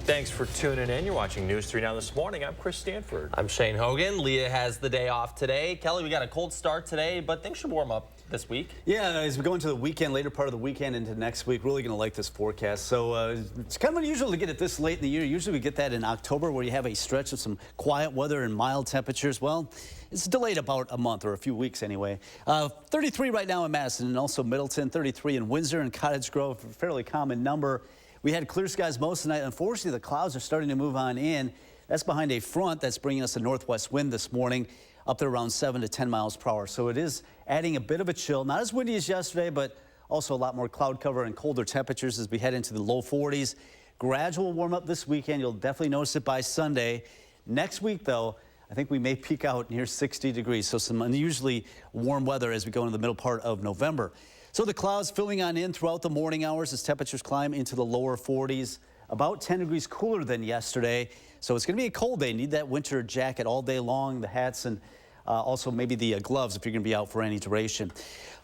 Speaker 2: Thanks for tuning in. You're watching News 3 Now this morning. I'm Chris Stanford.
Speaker 3: I'm Shane Hogan. Leah has the day off today. Kelly, we got a cold start today, but things should warm up this week.
Speaker 4: Yeah, as we go into the weekend, later part of the weekend into next week, really going to like this forecast. So it's kind of unusual to get it this late in the year. Usually we get that in October where you have a stretch of some quiet weather and mild temperatures. Well, it's delayed about a month or a few weeks anyway. 33 right now in Madison and also Middleton, 33 in Windsor and Cottage Grove, a fairly common number. We had clear skies most of the night. Unfortunately, the clouds are starting to move on in. That's behind a front that's bringing us a northwest wind this morning, up to around 7 to 10 miles per hour. So it is adding a bit of a chill. Not as windy as yesterday, but also a lot more cloud cover and colder temperatures as we head into the low 40s. Gradual warm up this weekend. You'll definitely notice it by Sunday. Next week, though, I think we may peak out near 60 degrees. So some unusually warm weather as we go into the middle part of November. So the clouds filling on in throughout the morning hours as temperatures climb into the lower 40s, about 10 degrees cooler than yesterday. So it's going to be a cold day. Need that winter jacket all day long, the hats, and also maybe the gloves if you're going to be out for any duration.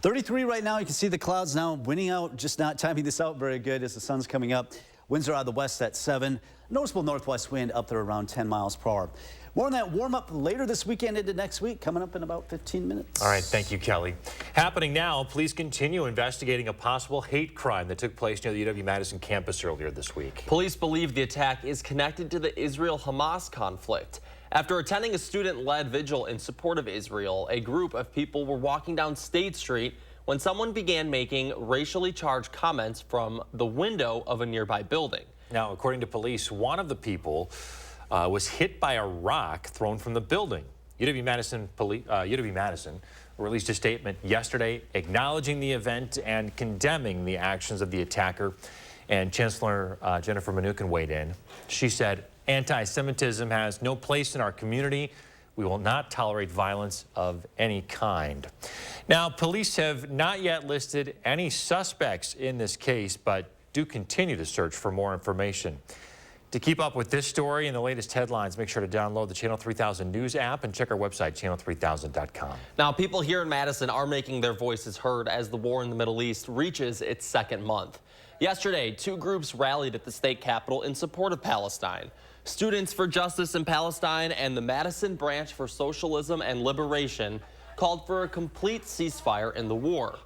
Speaker 4: 33 right now. You can see the clouds now winning out, just not timing this out very good as the sun's coming up. Winds are out of the west at 7. Noticeable northwest wind up there around 10 miles per hour. More on that warm up later this weekend into next week, coming up in about 15 minutes.
Speaker 2: All right, thank you, Kelly. Happening now, police continue investigating a possible hate crime that took place near the UW-Madison campus earlier this week.
Speaker 3: Police believe the attack is connected to the Israel-Hamas conflict. After attending a student-led vigil in support of Israel, a group of people were walking down State Street when someone began making racially charged comments from the window of a nearby building.
Speaker 2: Now, according to police, one of the people was hit by a rock thrown from the building. UW-Madison released a statement yesterday acknowledging the event and condemning the actions of the attacker. And Chancellor Jennifer Mnuchin weighed in. She said, "Anti-Semitism has no place in our community. We will not tolerate violence of any kind." Now, police have not yet listed any suspects in this case, but do continue to search for more information. To keep up with this story and the latest headlines, make sure to download the Channel 3000 News app and check our website, channel3000.com.
Speaker 3: Now, people here in Madison are making their voices heard as the war in the Middle East reaches its second month. Yesterday, 2 groups rallied at the state capitol in support of Palestine. Students for Justice in Palestine and the Madison Branch for Socialism and Liberation called for a complete ceasefire in the war.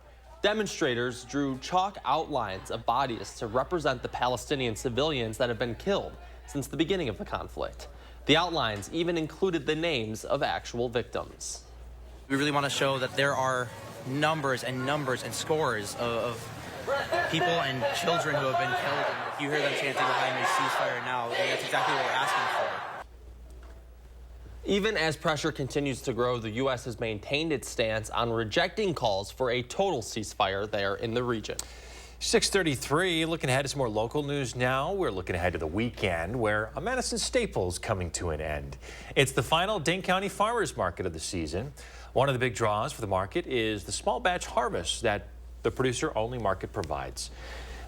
Speaker 3: Demonstrators drew chalk outlines of bodies to represent the Palestinian civilians that have been killed since the beginning of the conflict. The outlines even included the names of actual victims.
Speaker 1: We really want to show that there are numbers and scores of people and children who have been killed. And if you hear them chanting behind me, ceasefire now, that's exactly what we're asking for.
Speaker 3: Even as pressure continues to grow, the U.S. has maintained its stance on rejecting calls for a total ceasefire there in the region.
Speaker 2: 6:33, looking ahead to some more local news now. We're looking ahead to the weekend where a Madison staple is coming to an end. It's the final Dane County Farmers Market of the season. One of the big draws for the market is the small batch harvest that the producer-only market provides.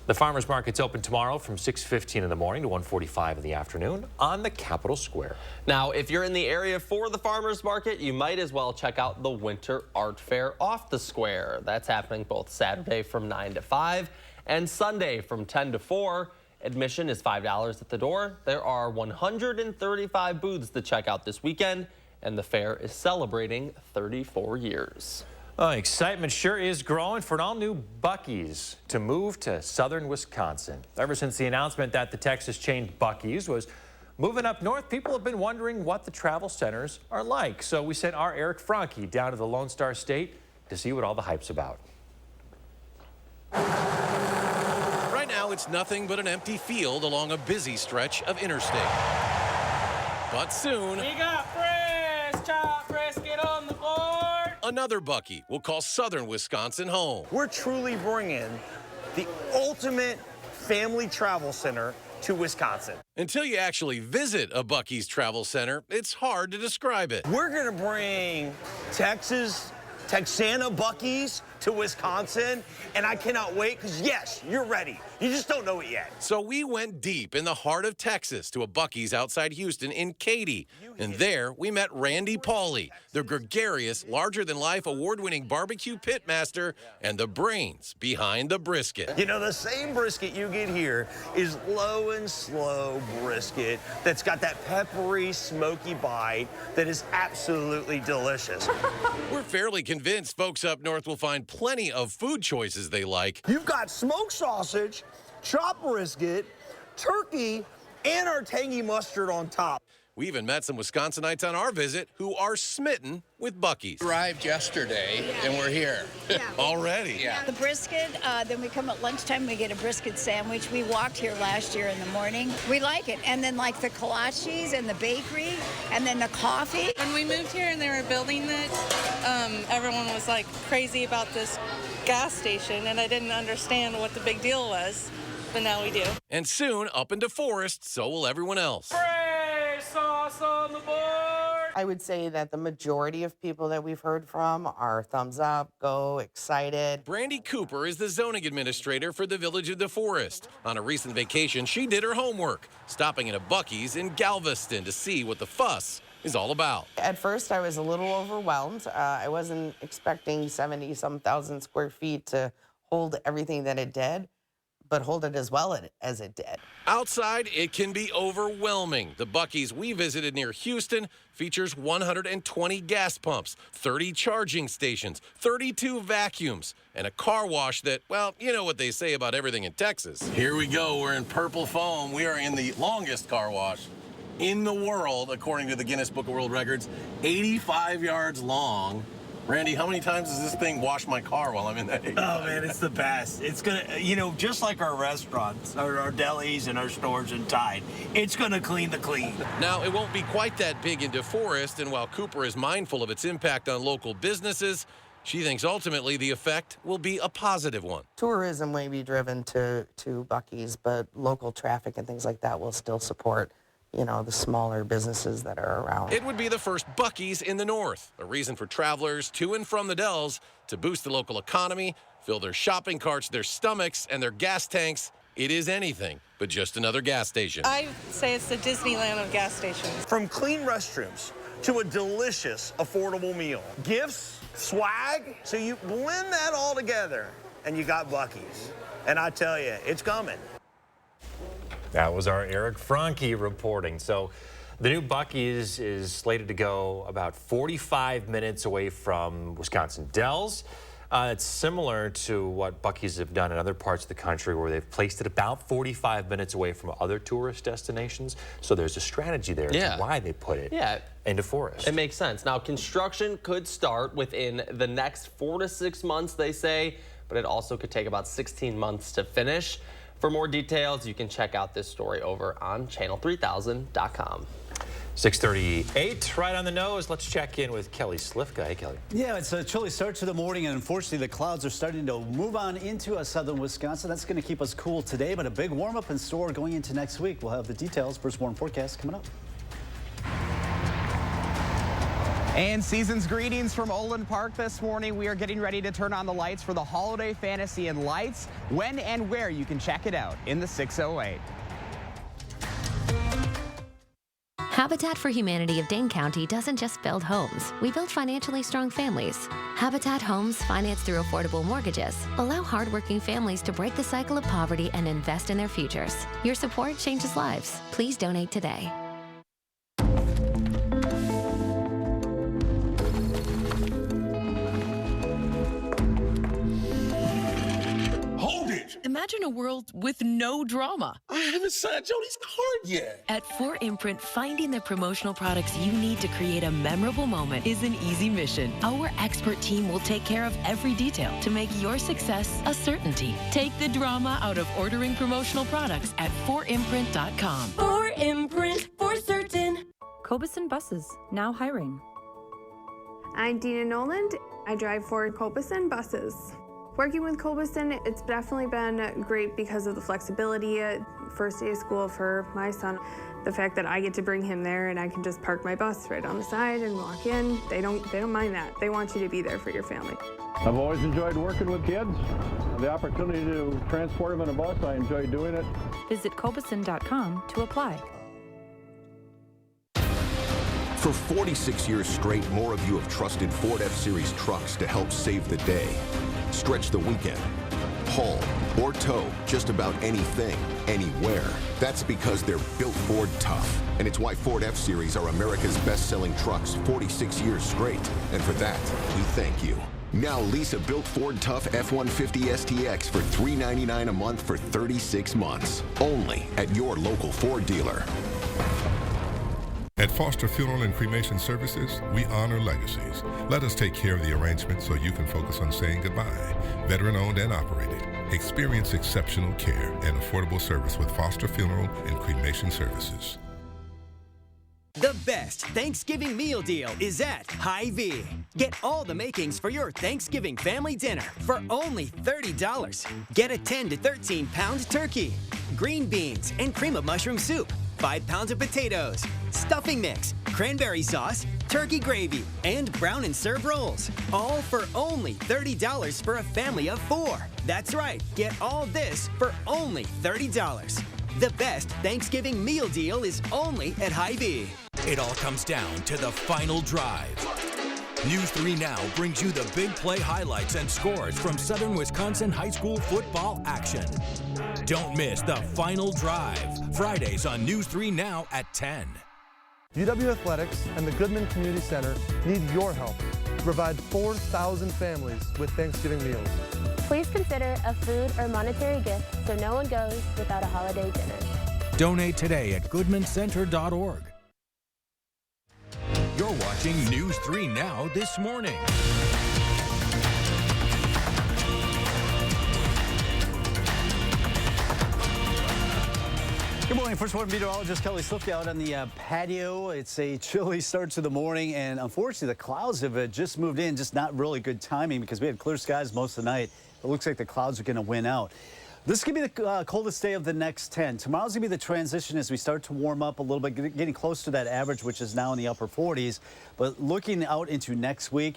Speaker 2: The farmers market's open tomorrow from 6:15 in the morning to 1:45 in the afternoon on the Capitol Square.
Speaker 3: Now, if you're in the area for the farmers market, you might as well check out the Winter Art Fair off the square. That's happening both Saturday from 9 to 5 and Sunday from 10 to 4. Admission is $5 at the door. There are 135 booths to check out this weekend, and the fair is celebrating 34 years.
Speaker 2: Excitement sure is growing for an all-new Buc-ee's to move to southern Wisconsin. Ever since the announcement that the Texas chain Buc-ee's was moving up north, people have been wondering what the travel centers are like. So we sent our Eric Franke down to the Lone Star State to see what all the hype's about.
Speaker 6: Right now, it's nothing but an empty field along a busy stretch of interstate. But soon,
Speaker 11: we got fresh chopped brisket on the board.
Speaker 6: Another Buc-ee will call southern Wisconsin home.
Speaker 20: We're truly bringing the ultimate
Speaker 7: family travel center to Wisconsin.
Speaker 6: Until you actually visit a Buc-ee's Travel Center, it's hard to describe it.
Speaker 7: We're going to bring Texana Buc-ee's to Wisconsin, and I cannot wait because, yes, you're ready. You just don't know it yet.
Speaker 6: So we went deep in the heart of Texas to a Buc-ee's outside Houston in Katy. And there we met Randy Pauly, the gregarious, larger-than-life, award-winning barbecue pitmaster and the brains behind the brisket.
Speaker 7: You know, the same brisket you get here is low and slow brisket that's got that peppery, smoky bite that is absolutely delicious.
Speaker 6: We're fairly convinced folks up north will find plenty of food choices they like.
Speaker 7: You've got smoked sausage, chopped brisket, turkey, and our tangy mustard on top.
Speaker 6: We even met some Wisconsinites on our visit who are smitten with Buc-ee's.
Speaker 12: Arrived yesterday, and we're here.
Speaker 6: Already?
Speaker 20: Yeah. The brisket, then we come at lunchtime, we get a brisket sandwich. We walked here last year in the morning. We like it. And then like the kolaches and the bakery, and then the coffee.
Speaker 21: When we moved here and they were building it, everyone was like crazy about this gas station, and I didn't understand what the big deal was, but now we do.
Speaker 6: And soon, up into Forest, so will everyone else.
Speaker 11: Sauce on the board.
Speaker 22: I would say that the majority of people that we've heard from are thumbs up, go, excited.
Speaker 6: Brandy Cooper is the zoning administrator for the Village of the Forest. On a recent vacation, she did her homework, stopping at a Buc-ee's in Galveston to see what the fuss is all about.
Speaker 22: At first, I was a little overwhelmed. I wasn't expecting 70-some thousand square feet to hold everything that it did, but hold it as well as it did.
Speaker 6: Outside, it can be overwhelming. The Buc-ee's we visited near Houston features 120 gas pumps, 30 charging stations, 32 vacuums, and a car wash that, well, you know what they say about everything in Texas.
Speaker 12: Here we go. We're in Purple Foam. We are in the longest car wash in the world, according to the Guinness Book of World Records, 85 yards long. Randy, how many times does this thing wash my car while I'm in that?
Speaker 7: Oh, man, it's the best. It's going to, you know, just like our restaurants, our delis and our stores in Tide, it's going to clean the clean.
Speaker 6: Now, it won't be quite that big into Forest, and while Cooper is mindful of its impact on local businesses, she thinks ultimately the effect will be a positive one.
Speaker 22: Tourism may be driven to Buc-ee's, but local traffic and things like that will still support, you know, the smaller businesses that are around.
Speaker 6: It would be the first Buc-ee's in the north, a reason for travelers to and from the Dells to boost the local economy, fill their shopping carts, their stomachs, and their gas tanks. It is anything but just another gas station.
Speaker 21: I say it's the Disneyland of gas stations.
Speaker 7: From clean restrooms to a delicious, affordable meal. Gifts, swag, so you blend that all together and you got Buc-ee's. And I tell you, it's coming.
Speaker 2: That was our Eric Franke reporting. So the new Buc-ee's is slated to go about 45 minutes away from Wisconsin Dells. It's similar to what Buc-ee's have done in other parts of the country where they've placed it about 45 minutes away from other tourist destinations. So there's a strategy there to why they put it into Forest.
Speaker 3: It makes sense. Now, construction could start within the next 4 to 6 months, they say, but it also could take about 16 months to finish. For more details, you can check out this story over on channel3000.com.
Speaker 2: 6:38, right on the nose. Let's check in with Kelly Slifka. Hey, Kelly.
Speaker 4: Yeah, it's a chilly start to the morning, and unfortunately, the clouds are starting to move on into southern Wisconsin. That's going to keep us cool today, but a big warm-up in store going into next week. We'll have the details. First warm forecast coming up.
Speaker 23: And season's greetings from Olin Park this morning. We are getting ready to turn on the lights for the Holiday Fantasy and Lights. When and where you can check it out in the 608.
Speaker 24: Habitat for Humanity of Dane County doesn't just build homes. We build financially strong families. Habitat Homes, financed through affordable mortgages, allow hardworking families to break the cycle of poverty and invest in their futures. Your support changes lives. Please donate today.
Speaker 13: Imagine a world with no drama.
Speaker 12: I haven't signed Jody's card yet.
Speaker 13: At 4imprint, finding the promotional products you need to create a memorable moment is an easy mission. Our expert team will take care of every detail to make your success a certainty. Take the drama out of ordering promotional products at 4imprint.com.
Speaker 14: 4imprint, for certain.
Speaker 25: Cobeson Buses, now hiring.
Speaker 26: I'm Dina Noland. I drive for Cobeson Buses.
Speaker 5: Working with Culberson, it's definitely been great because of the flexibility. First day of school for my son, the fact that I get to bring him there and I can just park my bus right on the side and walk in. They don't mind that. They want you to be there for your family.
Speaker 8: I've always enjoyed working with kids. The opportunity to transport them in a bus, I enjoy doing it.
Speaker 25: Visit Culberson.com to apply.
Speaker 9: For 46 years straight, more of you have trusted Ford F-Series trucks to help save the day. Stretch the weekend, haul, or tow just about anything, anywhere. That's because they're built Ford tough. And it's why Ford F-Series are America's best-selling trucks 46 years straight. And for that, we thank you. Now lease a built Ford Tough F-150 STX for $399 a month for 36 months. Only at your local Ford dealer.
Speaker 10: At Foster Funeral and Cremation Services, we honor legacies. Let us take care of the arrangement so you can focus on saying goodbye. Veteran-owned and operated. Experience exceptional care and affordable service with Foster Funeral and Cremation Services.
Speaker 18: The best Thanksgiving meal deal is at Hy-Vee. Get all the makings for your Thanksgiving family dinner for only $30. Get a 10 to 13 pound turkey, green beans and cream of mushroom soup, 5 pounds of potatoes, stuffing mix, cranberry sauce, turkey gravy, and brown and serve rolls. All for only $30 for a family of 4. That's right, get all this for only $30. The best Thanksgiving meal deal is only at Hy-Vee.
Speaker 15: It all comes down to the final drive. News 3 Now brings you the big play highlights and scores from Southern Wisconsin high school football action. Don't miss the final drive, Fridays on News 3 Now at 10.
Speaker 16: UW Athletics and the Goodman Community Center need your help to provide 4,000 families with Thanksgiving meals.
Speaker 17: Please consider a food or monetary gift so no one goes without a holiday dinner.
Speaker 15: Donate today at goodmancenter.org. You're watching News 3 Now this morning.
Speaker 4: Good morning. First Warning meteorologist Kelly Slifka out on the patio. It's a chilly start to the morning, and unfortunately the clouds have just moved in. Just not really good timing because we had clear skies most of the night. It looks like the clouds are going to win out. This could be the coldest day of the next 10. Tomorrow's going to be the transition as we start to warm up a little bit, getting close to that average, which is now in the upper 40s. But looking out into next week,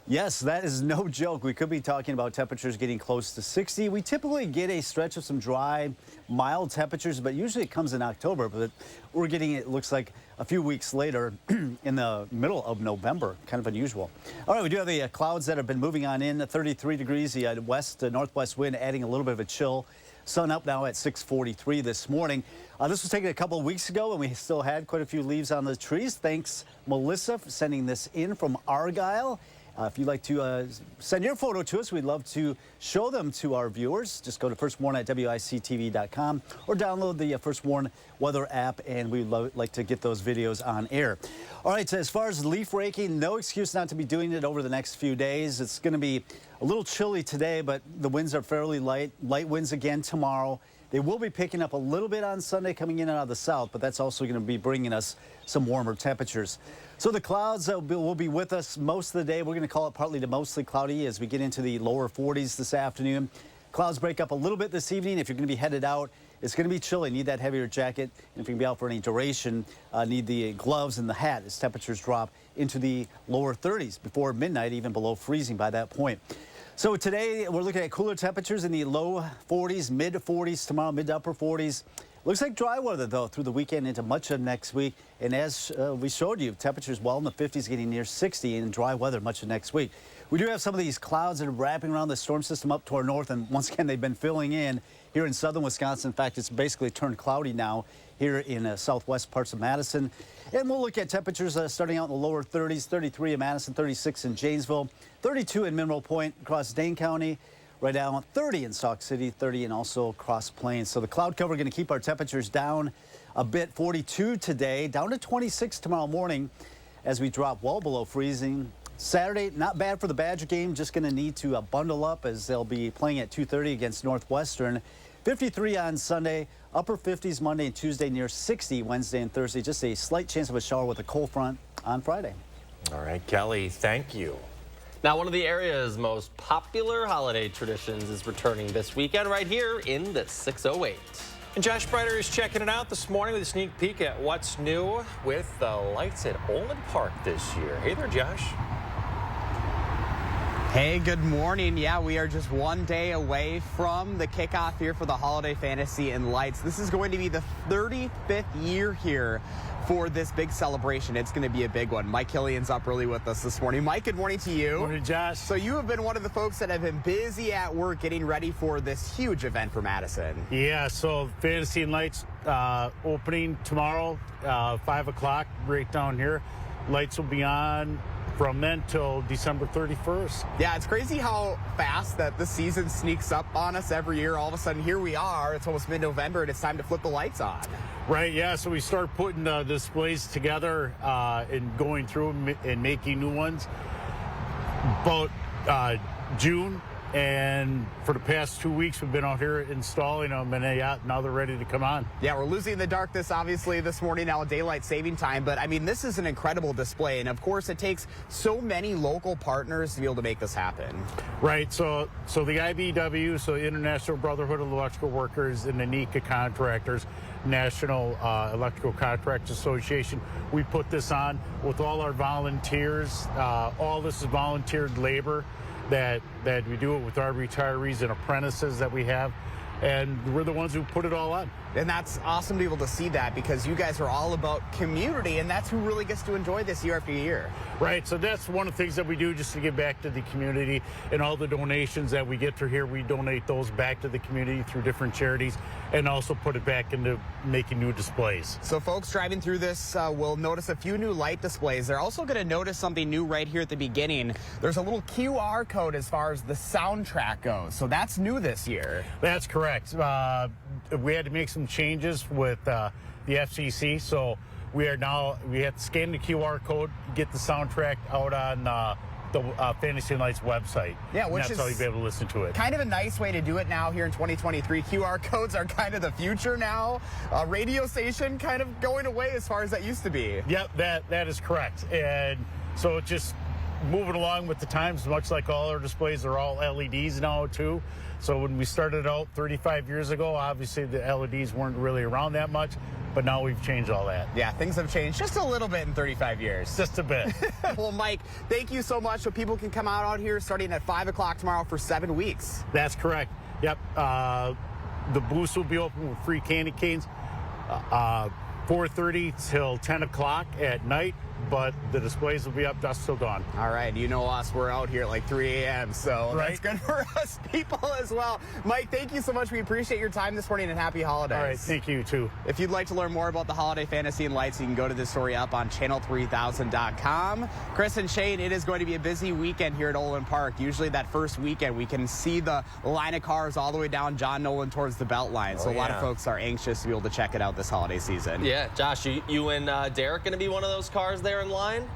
Speaker 4: yes, that is no joke. We could be talking about temperatures getting close to 60. We typically get a stretch of some dry, mild temperatures, but usually it comes in October. But we're getting it looks like a few weeks later in the middle of November. Kind of unusual. All right, we do have the clouds that have been moving on in. 33 degrees, the northwest wind adding a little bit of a chill. Sun up now at 6:43 this morning. This was taken a couple of weeks ago, and we still had quite a few leaves on the trees. Thanks, Melissa, for sending this in from Argyle. If you'd like to send your photo to us, we'd love to show them to our viewers. Just go to First Warn at WISC-TV.com or download the First Warn weather app, and we'd like to get those videos on air. All right, so as far as leaf raking, no excuse not to be doing it over the next few days. It's going to be a little chilly today, but the winds are fairly light. Light winds again tomorrow. They will be picking up a little bit on Sunday coming in and out of the south, but that's also going to be bringing us some warmer temperatures. So the clouds will be with us most of the day. We're going to call it partly to mostly cloudy as we get into the lower 40s this afternoon. Clouds break up a little bit this evening. If you're going to be headed out, it's going to be chilly. Need that heavier jacket. And if you're going to be out for any duration, need the gloves and the hat as temperatures drop into the lower 30s before midnight, even below freezing by that point. So today we're looking at cooler temperatures in the low 40s, mid 40s tomorrow, mid to upper 40s. Looks like dry weather, though, through the weekend into much of next week. And as we showed you, temperatures well in the 50s, getting near 60, and dry weather much of next week. We do have some of these clouds that are wrapping around the storm system up to our north, and once again, they've been filling in here in southern Wisconsin. In fact, it's basically turned cloudy now here in southwest parts of Madison. And we'll look at temperatures starting out in the lower 30s, 33 in Madison, 36 in Janesville, 32 in Mineral Point across Dane County. Right now, 30 in Sauk City, 30 and also Cross Plains. So the cloud cover going to keep our temperatures down a bit. 42 today, down to 26 tomorrow morning as we drop well below freezing. Saturday, not bad for the Badger game. Just going to need to bundle up as they'll be playing at 2:30 against Northwestern. 53 on Sunday, upper 50s Monday and Tuesday, near 60 Wednesday and Thursday. Just a slight chance of a shower with a cold front on Friday.
Speaker 2: All right, Kelly, thank you.
Speaker 3: Now, one of the area's most popular holiday traditions is returning this weekend right here in the 608.
Speaker 2: And Josh Breiter is checking it out this morning with a sneak peek at what's new with the lights at Olin Park this year. Hey there, Josh.
Speaker 23: Hey, good morning. Yeah, we are just one day away from the kickoff here for the Holiday Fantasy and Lights. This is going to be the 35th year here for this big celebration. It's going to be a big one. Mike Killian's up early with us this morning. Mike, good morning to you.
Speaker 1: Morning, Josh.
Speaker 23: So you have been one of the folks that have been busy at work getting ready for this huge event for Madison.
Speaker 1: Yeah, so Fantasy and Lights opening tomorrow, 5 o'clock, right down here. Lights will be on from then till December 31st.
Speaker 23: Yeah, it's crazy how fast that the season sneaks up on us every year. All of a sudden, here we are. It's almost mid-November, and it's time to flip the lights on.
Speaker 1: Right, yeah, so we start putting displays together and going through them and making new ones about June. And for the past 2 weeks, we've been out here installing them, and now they're ready to come on.
Speaker 23: Yeah, we're losing the darkness, obviously, this morning, now daylight saving time. But, I mean, this is an incredible display. And, of course, it takes so many local partners to be able to make this happen.
Speaker 1: Right. So the IBW, so International Brotherhood of Electrical Workers, and the NECA Contractors, National Electrical Contractors Association, we put this on with all our volunteers. All this is volunteered labor that we do it with our retirees and apprentices that we have, and we're the ones who put it all on.
Speaker 23: And that's awesome to be able to see that, because you guys are all about community, and that's who really gets to enjoy this year after year.
Speaker 1: Right, so that's one of the things that we do just to give back to the community, and all the donations that we get through here, we donate those back to the community through different charities, and also put it back into making new displays.
Speaker 23: So folks driving through this will notice a few new light displays. They're also going to notice something new right here at the beginning. There's a little QR code as far as the soundtrack goes, so that's new this year.
Speaker 1: That's correct. We had to make some changes with the FCC, so we have to scan the QR code, get the soundtrack out on the Fantasy and Lights website.
Speaker 23: Yeah, which
Speaker 1: that's how you'll be able to listen to it.
Speaker 23: Kind of a nice way to do it now here in 2023. QR codes are kind of the future now. Radio station kind of going away as far as that used to be.
Speaker 1: Yep, that is correct. And so it's just moving along with the times, much like all our displays are all LEDs now too. So when we started out 35 years ago, obviously the LEDs weren't really around that much, but now we've changed all that.
Speaker 23: Yeah, things have changed just a little bit in 35 years.
Speaker 1: Just a bit.
Speaker 23: Well, Mike, thank you so much. So people can come out here starting at 5 o'clock tomorrow for 7 weeks.
Speaker 1: That's correct. Yep. The booths will be open with free candy canes, 4:30 till 10 o'clock at night, but the displays will be up dusk till dawn.
Speaker 23: All right, you know us, we're out here at like 3 a.m., so
Speaker 1: right.
Speaker 23: That's good for us people as well. Mike, thank you so much. We appreciate your time this morning, and happy holidays.
Speaker 1: All right, thank you too.
Speaker 23: If you'd like to learn more about the Holiday Fantasy and Lights, you can go to this story up on channel3000.com. Chris and Shane, it is going to be a busy weekend here at Olin Park. Usually that first weekend, we can see the line of cars all the way down John Nolan towards the Beltline, so a lot of folks are anxious to be able to check it out this holiday season.
Speaker 3: Yeah, Josh, you and Derek going to be one of those cars there in line?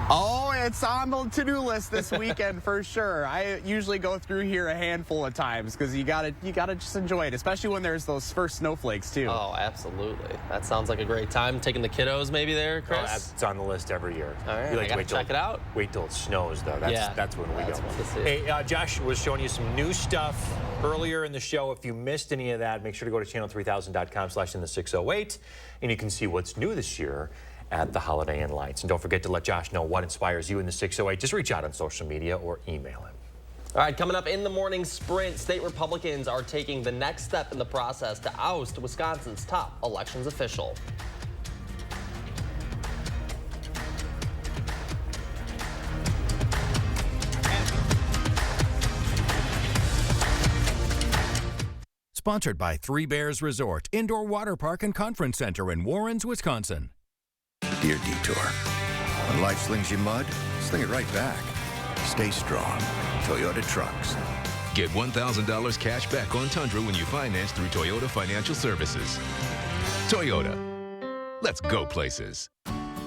Speaker 23: Oh, it's on the to-do list this weekend for sure. I usually go through here a handful of times because you gotta just enjoy it, especially when there's those first snowflakes too.
Speaker 3: Oh, absolutely. That sounds like a great time. Taking the kiddos maybe there, Chris?
Speaker 2: Oh, it's on the list every year.
Speaker 3: All right,
Speaker 2: We like
Speaker 3: I gotta check it out.
Speaker 2: Wait till it snows, though. That's when we
Speaker 3: that's
Speaker 2: go.
Speaker 3: fun to see.
Speaker 2: Hey, Josh was showing you some new stuff earlier in the show. If you missed any of that, make sure to go to channel3000.com/in-the608, and you can see what's new this year at the Holiday and Lights. And don't forget to let Josh know what inspires you in the 608. Just reach out on social media or email him.
Speaker 3: All right, coming up in the morning sprint, state Republicans are taking the next step in the process to oust Wisconsin's top elections official.
Speaker 15: Sponsored by Three Bears Resort, Indoor Water Park and Conference Center in Warrens, Wisconsin.
Speaker 11: Dear Detour, when life slings you mud, sling it right back. Stay strong. Toyota Trucks.
Speaker 19: Get $1,000 cash back on Tundra when you finance through Toyota Financial Services. Toyota. Let's go places.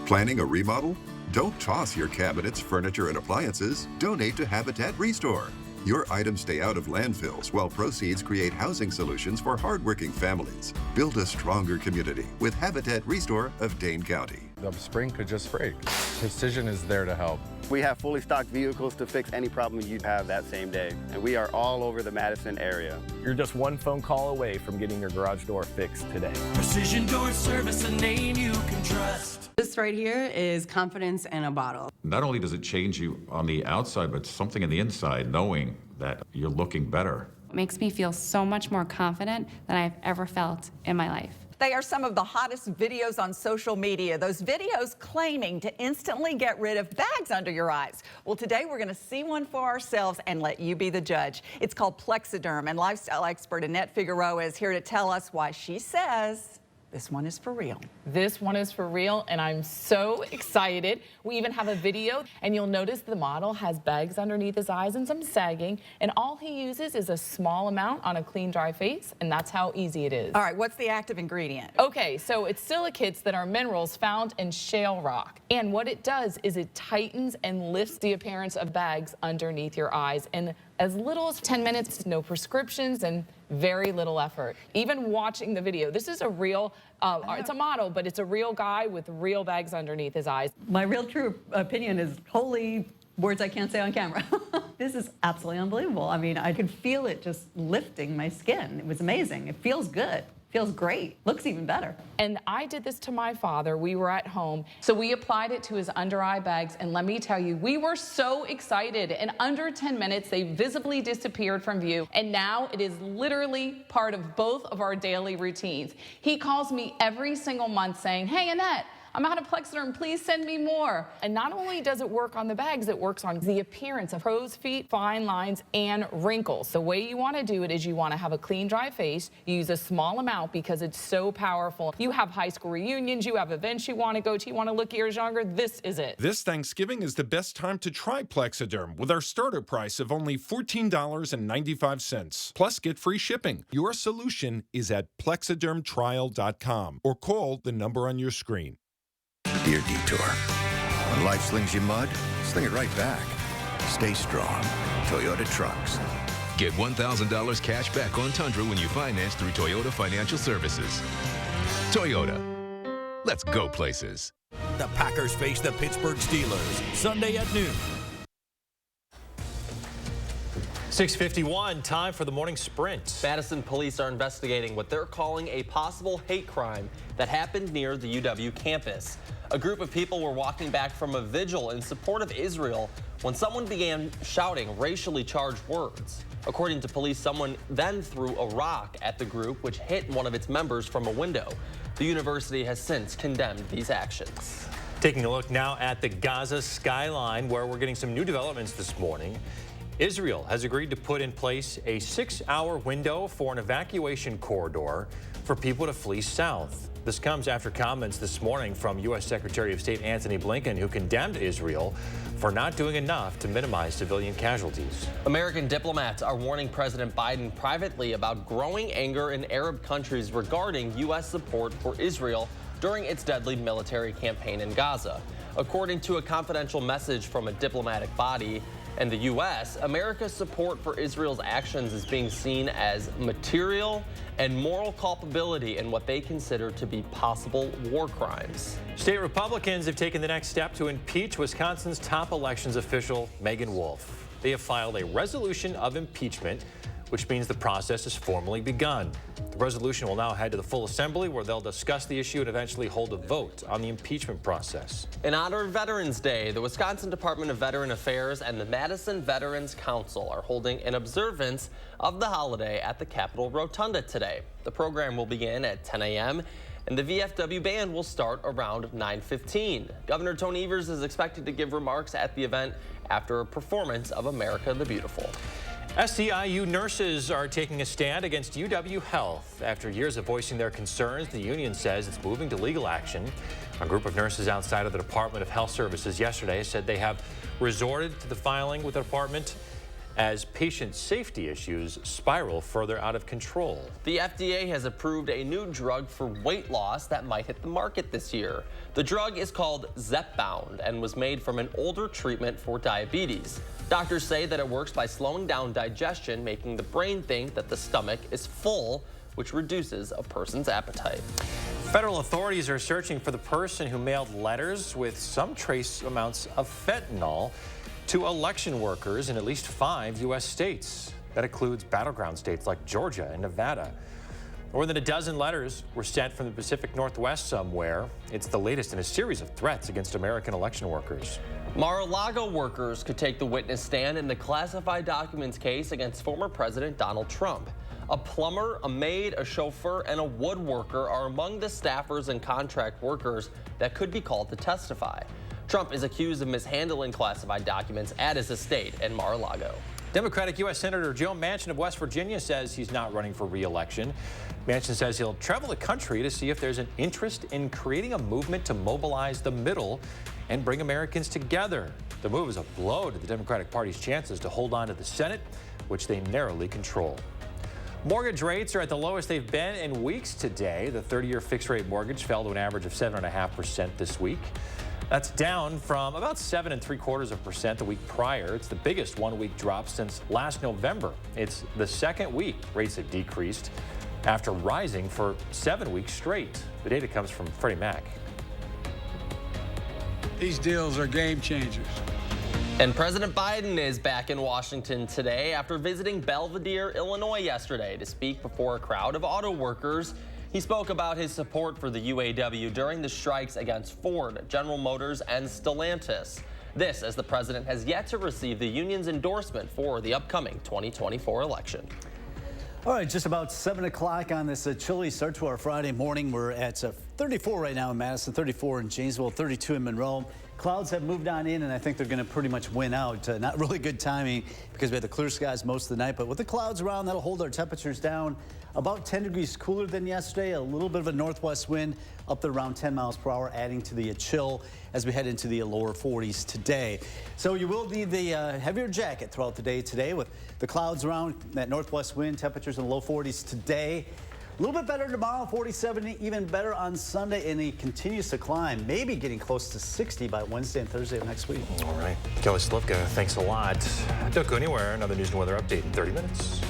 Speaker 9: Planning a remodel? Don't toss your cabinets, furniture, and appliances. Donate to Habitat Restore. Your items stay out of landfills while proceeds create housing solutions for hardworking families. Build a stronger community with Habitat Restore of Dane County.
Speaker 6: The spring could just break. Precision is there to help.
Speaker 7: We have fully stocked vehicles to fix any problem you'd have that same day, and we are all over the Madison area.
Speaker 20: You're just one phone call away from getting your garage door fixed today.
Speaker 14: Precision Door Service, a name you can trust.
Speaker 21: This right here is confidence in a bottle.
Speaker 22: Not only does it change you on the outside, but something in the inside, knowing that you're looking better.
Speaker 26: It makes me feel so much more confident than I've ever felt in my life.
Speaker 27: They are some of the hottest videos on social media. Those videos claiming to instantly get rid of bags under your eyes. Well, today we're going to see one for ourselves and let you be the judge. It's called Plexiderm, and lifestyle expert Annette Figueroa is here to tell us why she says this one is for real.
Speaker 28: This one is for real, and I'm so excited. We even have a video, and you'll notice the model has bags underneath his eyes and some sagging, and all he uses is a small amount on a clean, dry face, and that's how easy it is.
Speaker 27: All right, what's the active ingredient?
Speaker 28: Okay, so it's silicates that are minerals found in shale rock, and what it does is it tightens and lifts the appearance of bags underneath your eyes in as little as 10 minutes, no prescriptions, and very little effort. Even watching the video, this is a real, it's a model, but it's a real guy with real bags underneath his eyes.
Speaker 29: My real true opinion is holy words I can't say on camera. This is absolutely unbelievable. I mean, I could feel it just lifting my skin. It was amazing. It feels good. Feels great. Looks even better.
Speaker 28: And I did this to my father. We were at home. So we applied it to his under eye bags. And let me tell you, we were so excited. In under 10 minutes, they visibly disappeared from view. And now it is literally part of both of our daily routines. He calls me every single month saying, "Hey, Annette, I'm out of Plexiderm, please send me more." And not only does it work on the bags, it works on the appearance of crow's feet, fine lines, and wrinkles. The way you want to do it is you want to have a clean, dry face. You use a small amount because it's so powerful. You have high school reunions, you have events you want to go to, you want to look years younger, this is it.
Speaker 30: This Thanksgiving is the best time to try Plexiderm with our starter price of only $14.95. Plus, get free shipping. Your solution is at plexidermtrial.com or call the number on your screen.
Speaker 11: Dear Detour, when life slings you mud, sling it right back. Stay strong. Toyota Trucks.
Speaker 19: Get $1,000 cash back on Tundra when you finance through Toyota Financial Services. Toyota. Let's go places.
Speaker 15: The Packers face the Pittsburgh Steelers Sunday at noon.
Speaker 2: 6:51, time for the morning sprint.
Speaker 3: Madison police are investigating what they're calling a possible hate crime that happened near the UW campus. A group of people were walking back from a vigil in support of Israel when someone began shouting racially charged words. According to police, someone then threw a rock at the group, which hit one of its members from a window. The university has since condemned these actions.
Speaker 2: Taking a look now at the Gaza skyline, where we're getting some new developments this morning. Israel has agreed to put in place a 6-hour window for an evacuation corridor for people to flee south. This comes after comments this morning from U.S. Secretary of State Antony Blinken, who condemned Israel for not doing enough to minimize civilian casualties.
Speaker 3: American diplomats are warning President Biden privately about growing anger in Arab countries regarding U.S. support for Israel during its deadly military campaign in Gaza. According to a confidential message from a diplomatic body in the U.S., America's support for Israel's actions is being seen as material and moral culpability in what they consider to be possible war crimes.
Speaker 2: State Republicans have taken the next step to impeach Wisconsin's top elections official, Megan Wolf. They have filed a resolution of impeachment, which means the process has formally begun. The resolution will now head to the full assembly, where they'll discuss the issue and eventually hold a vote on the impeachment process.
Speaker 3: In honor of Veterans Day, the Wisconsin Department of Veteran Affairs and the Madison Veterans Council are holding an observance of the holiday at the Capitol Rotunda today. The program will begin at 10 a.m. and the VFW band will start around 9:15. Governor Tony Evers is expected to give remarks at the event after a performance of America the Beautiful.
Speaker 2: SEIU nurses are taking a stand against UW Health. After years of voicing their concerns, the union says it's moving to legal action. A group of nurses outside of the Department of Health Services yesterday said they have resorted to the filing with the department as patient safety issues spiral further out of control.
Speaker 3: The FDA has approved a new drug for weight loss that might hit the market this year. The drug is called Zepbound and was made from an older treatment for diabetes. Doctors say that it works by slowing down digestion, making the brain think that the stomach is full, which reduces a person's appetite.
Speaker 2: Federal authorities are searching for the person who mailed letters with some trace amounts of fentanyl to election workers in at least 5 U.S. states. That includes battleground states like Georgia and Nevada. More than a dozen letters were sent from the Pacific Northwest somewhere. It's the latest in a series of threats against American election workers.
Speaker 3: Mar-a-Lago workers could take the witness stand in the classified documents case against former President Donald Trump. A plumber, a maid, a chauffeur, and a woodworker are among the staffers and contract workers that could be called to testify. Trump is accused of mishandling classified documents at his estate in Mar-a-Lago.
Speaker 2: Democratic U.S. Senator Joe Manchin of West Virginia says he's not running for re-election. Manchin says he'll travel the country to see if there's an interest in creating a movement to mobilize the middle and bring Americans together. The move is a blow to the Democratic Party's chances to hold on to the Senate, which they narrowly control. Mortgage rates are at the lowest they've been in weeks today. The 30-year fixed-rate mortgage fell to an average of 7.5% this week. That's down from about 7.75% the week prior. It's the biggest one-week drop since last November. It's the second week rates have decreased after rising for 7 weeks straight. The data comes from Freddie Mac.
Speaker 5: These deals are game changers.
Speaker 3: And President Biden is back in Washington today after visiting Belvidere, Illinois yesterday to speak before a crowd of auto workers. He spoke about his support for the UAW during the strikes against Ford, General Motors, and Stellantis. This as the president has yet to receive the union's endorsement for the upcoming 2024 election.
Speaker 4: All right, just about 7 o'clock on this chilly start to our Friday morning. We're at 34 right now in Madison, 34 in Janesville, 32 in Monroe. Clouds have moved on in, and I think they're going to pretty much win out. Not really good timing because we had the clear skies most of the night, but with the clouds around, that'll hold our temperatures down. About 10 degrees cooler than yesterday, a little bit of a northwest wind up to around 10 miles per hour, adding to the chill as we head into the lower 40s today. So you will need the heavier jacket throughout the day today with the clouds around, that northwest wind, temperatures in the low 40s today. A little bit better tomorrow, 47, even better on Sunday, and he continues to climb, maybe getting close to 60 by Wednesday and Thursday of next week.
Speaker 2: All right. Kelly Slivka, thanks a lot. Don't go anywhere. Another news and weather update in 30 minutes.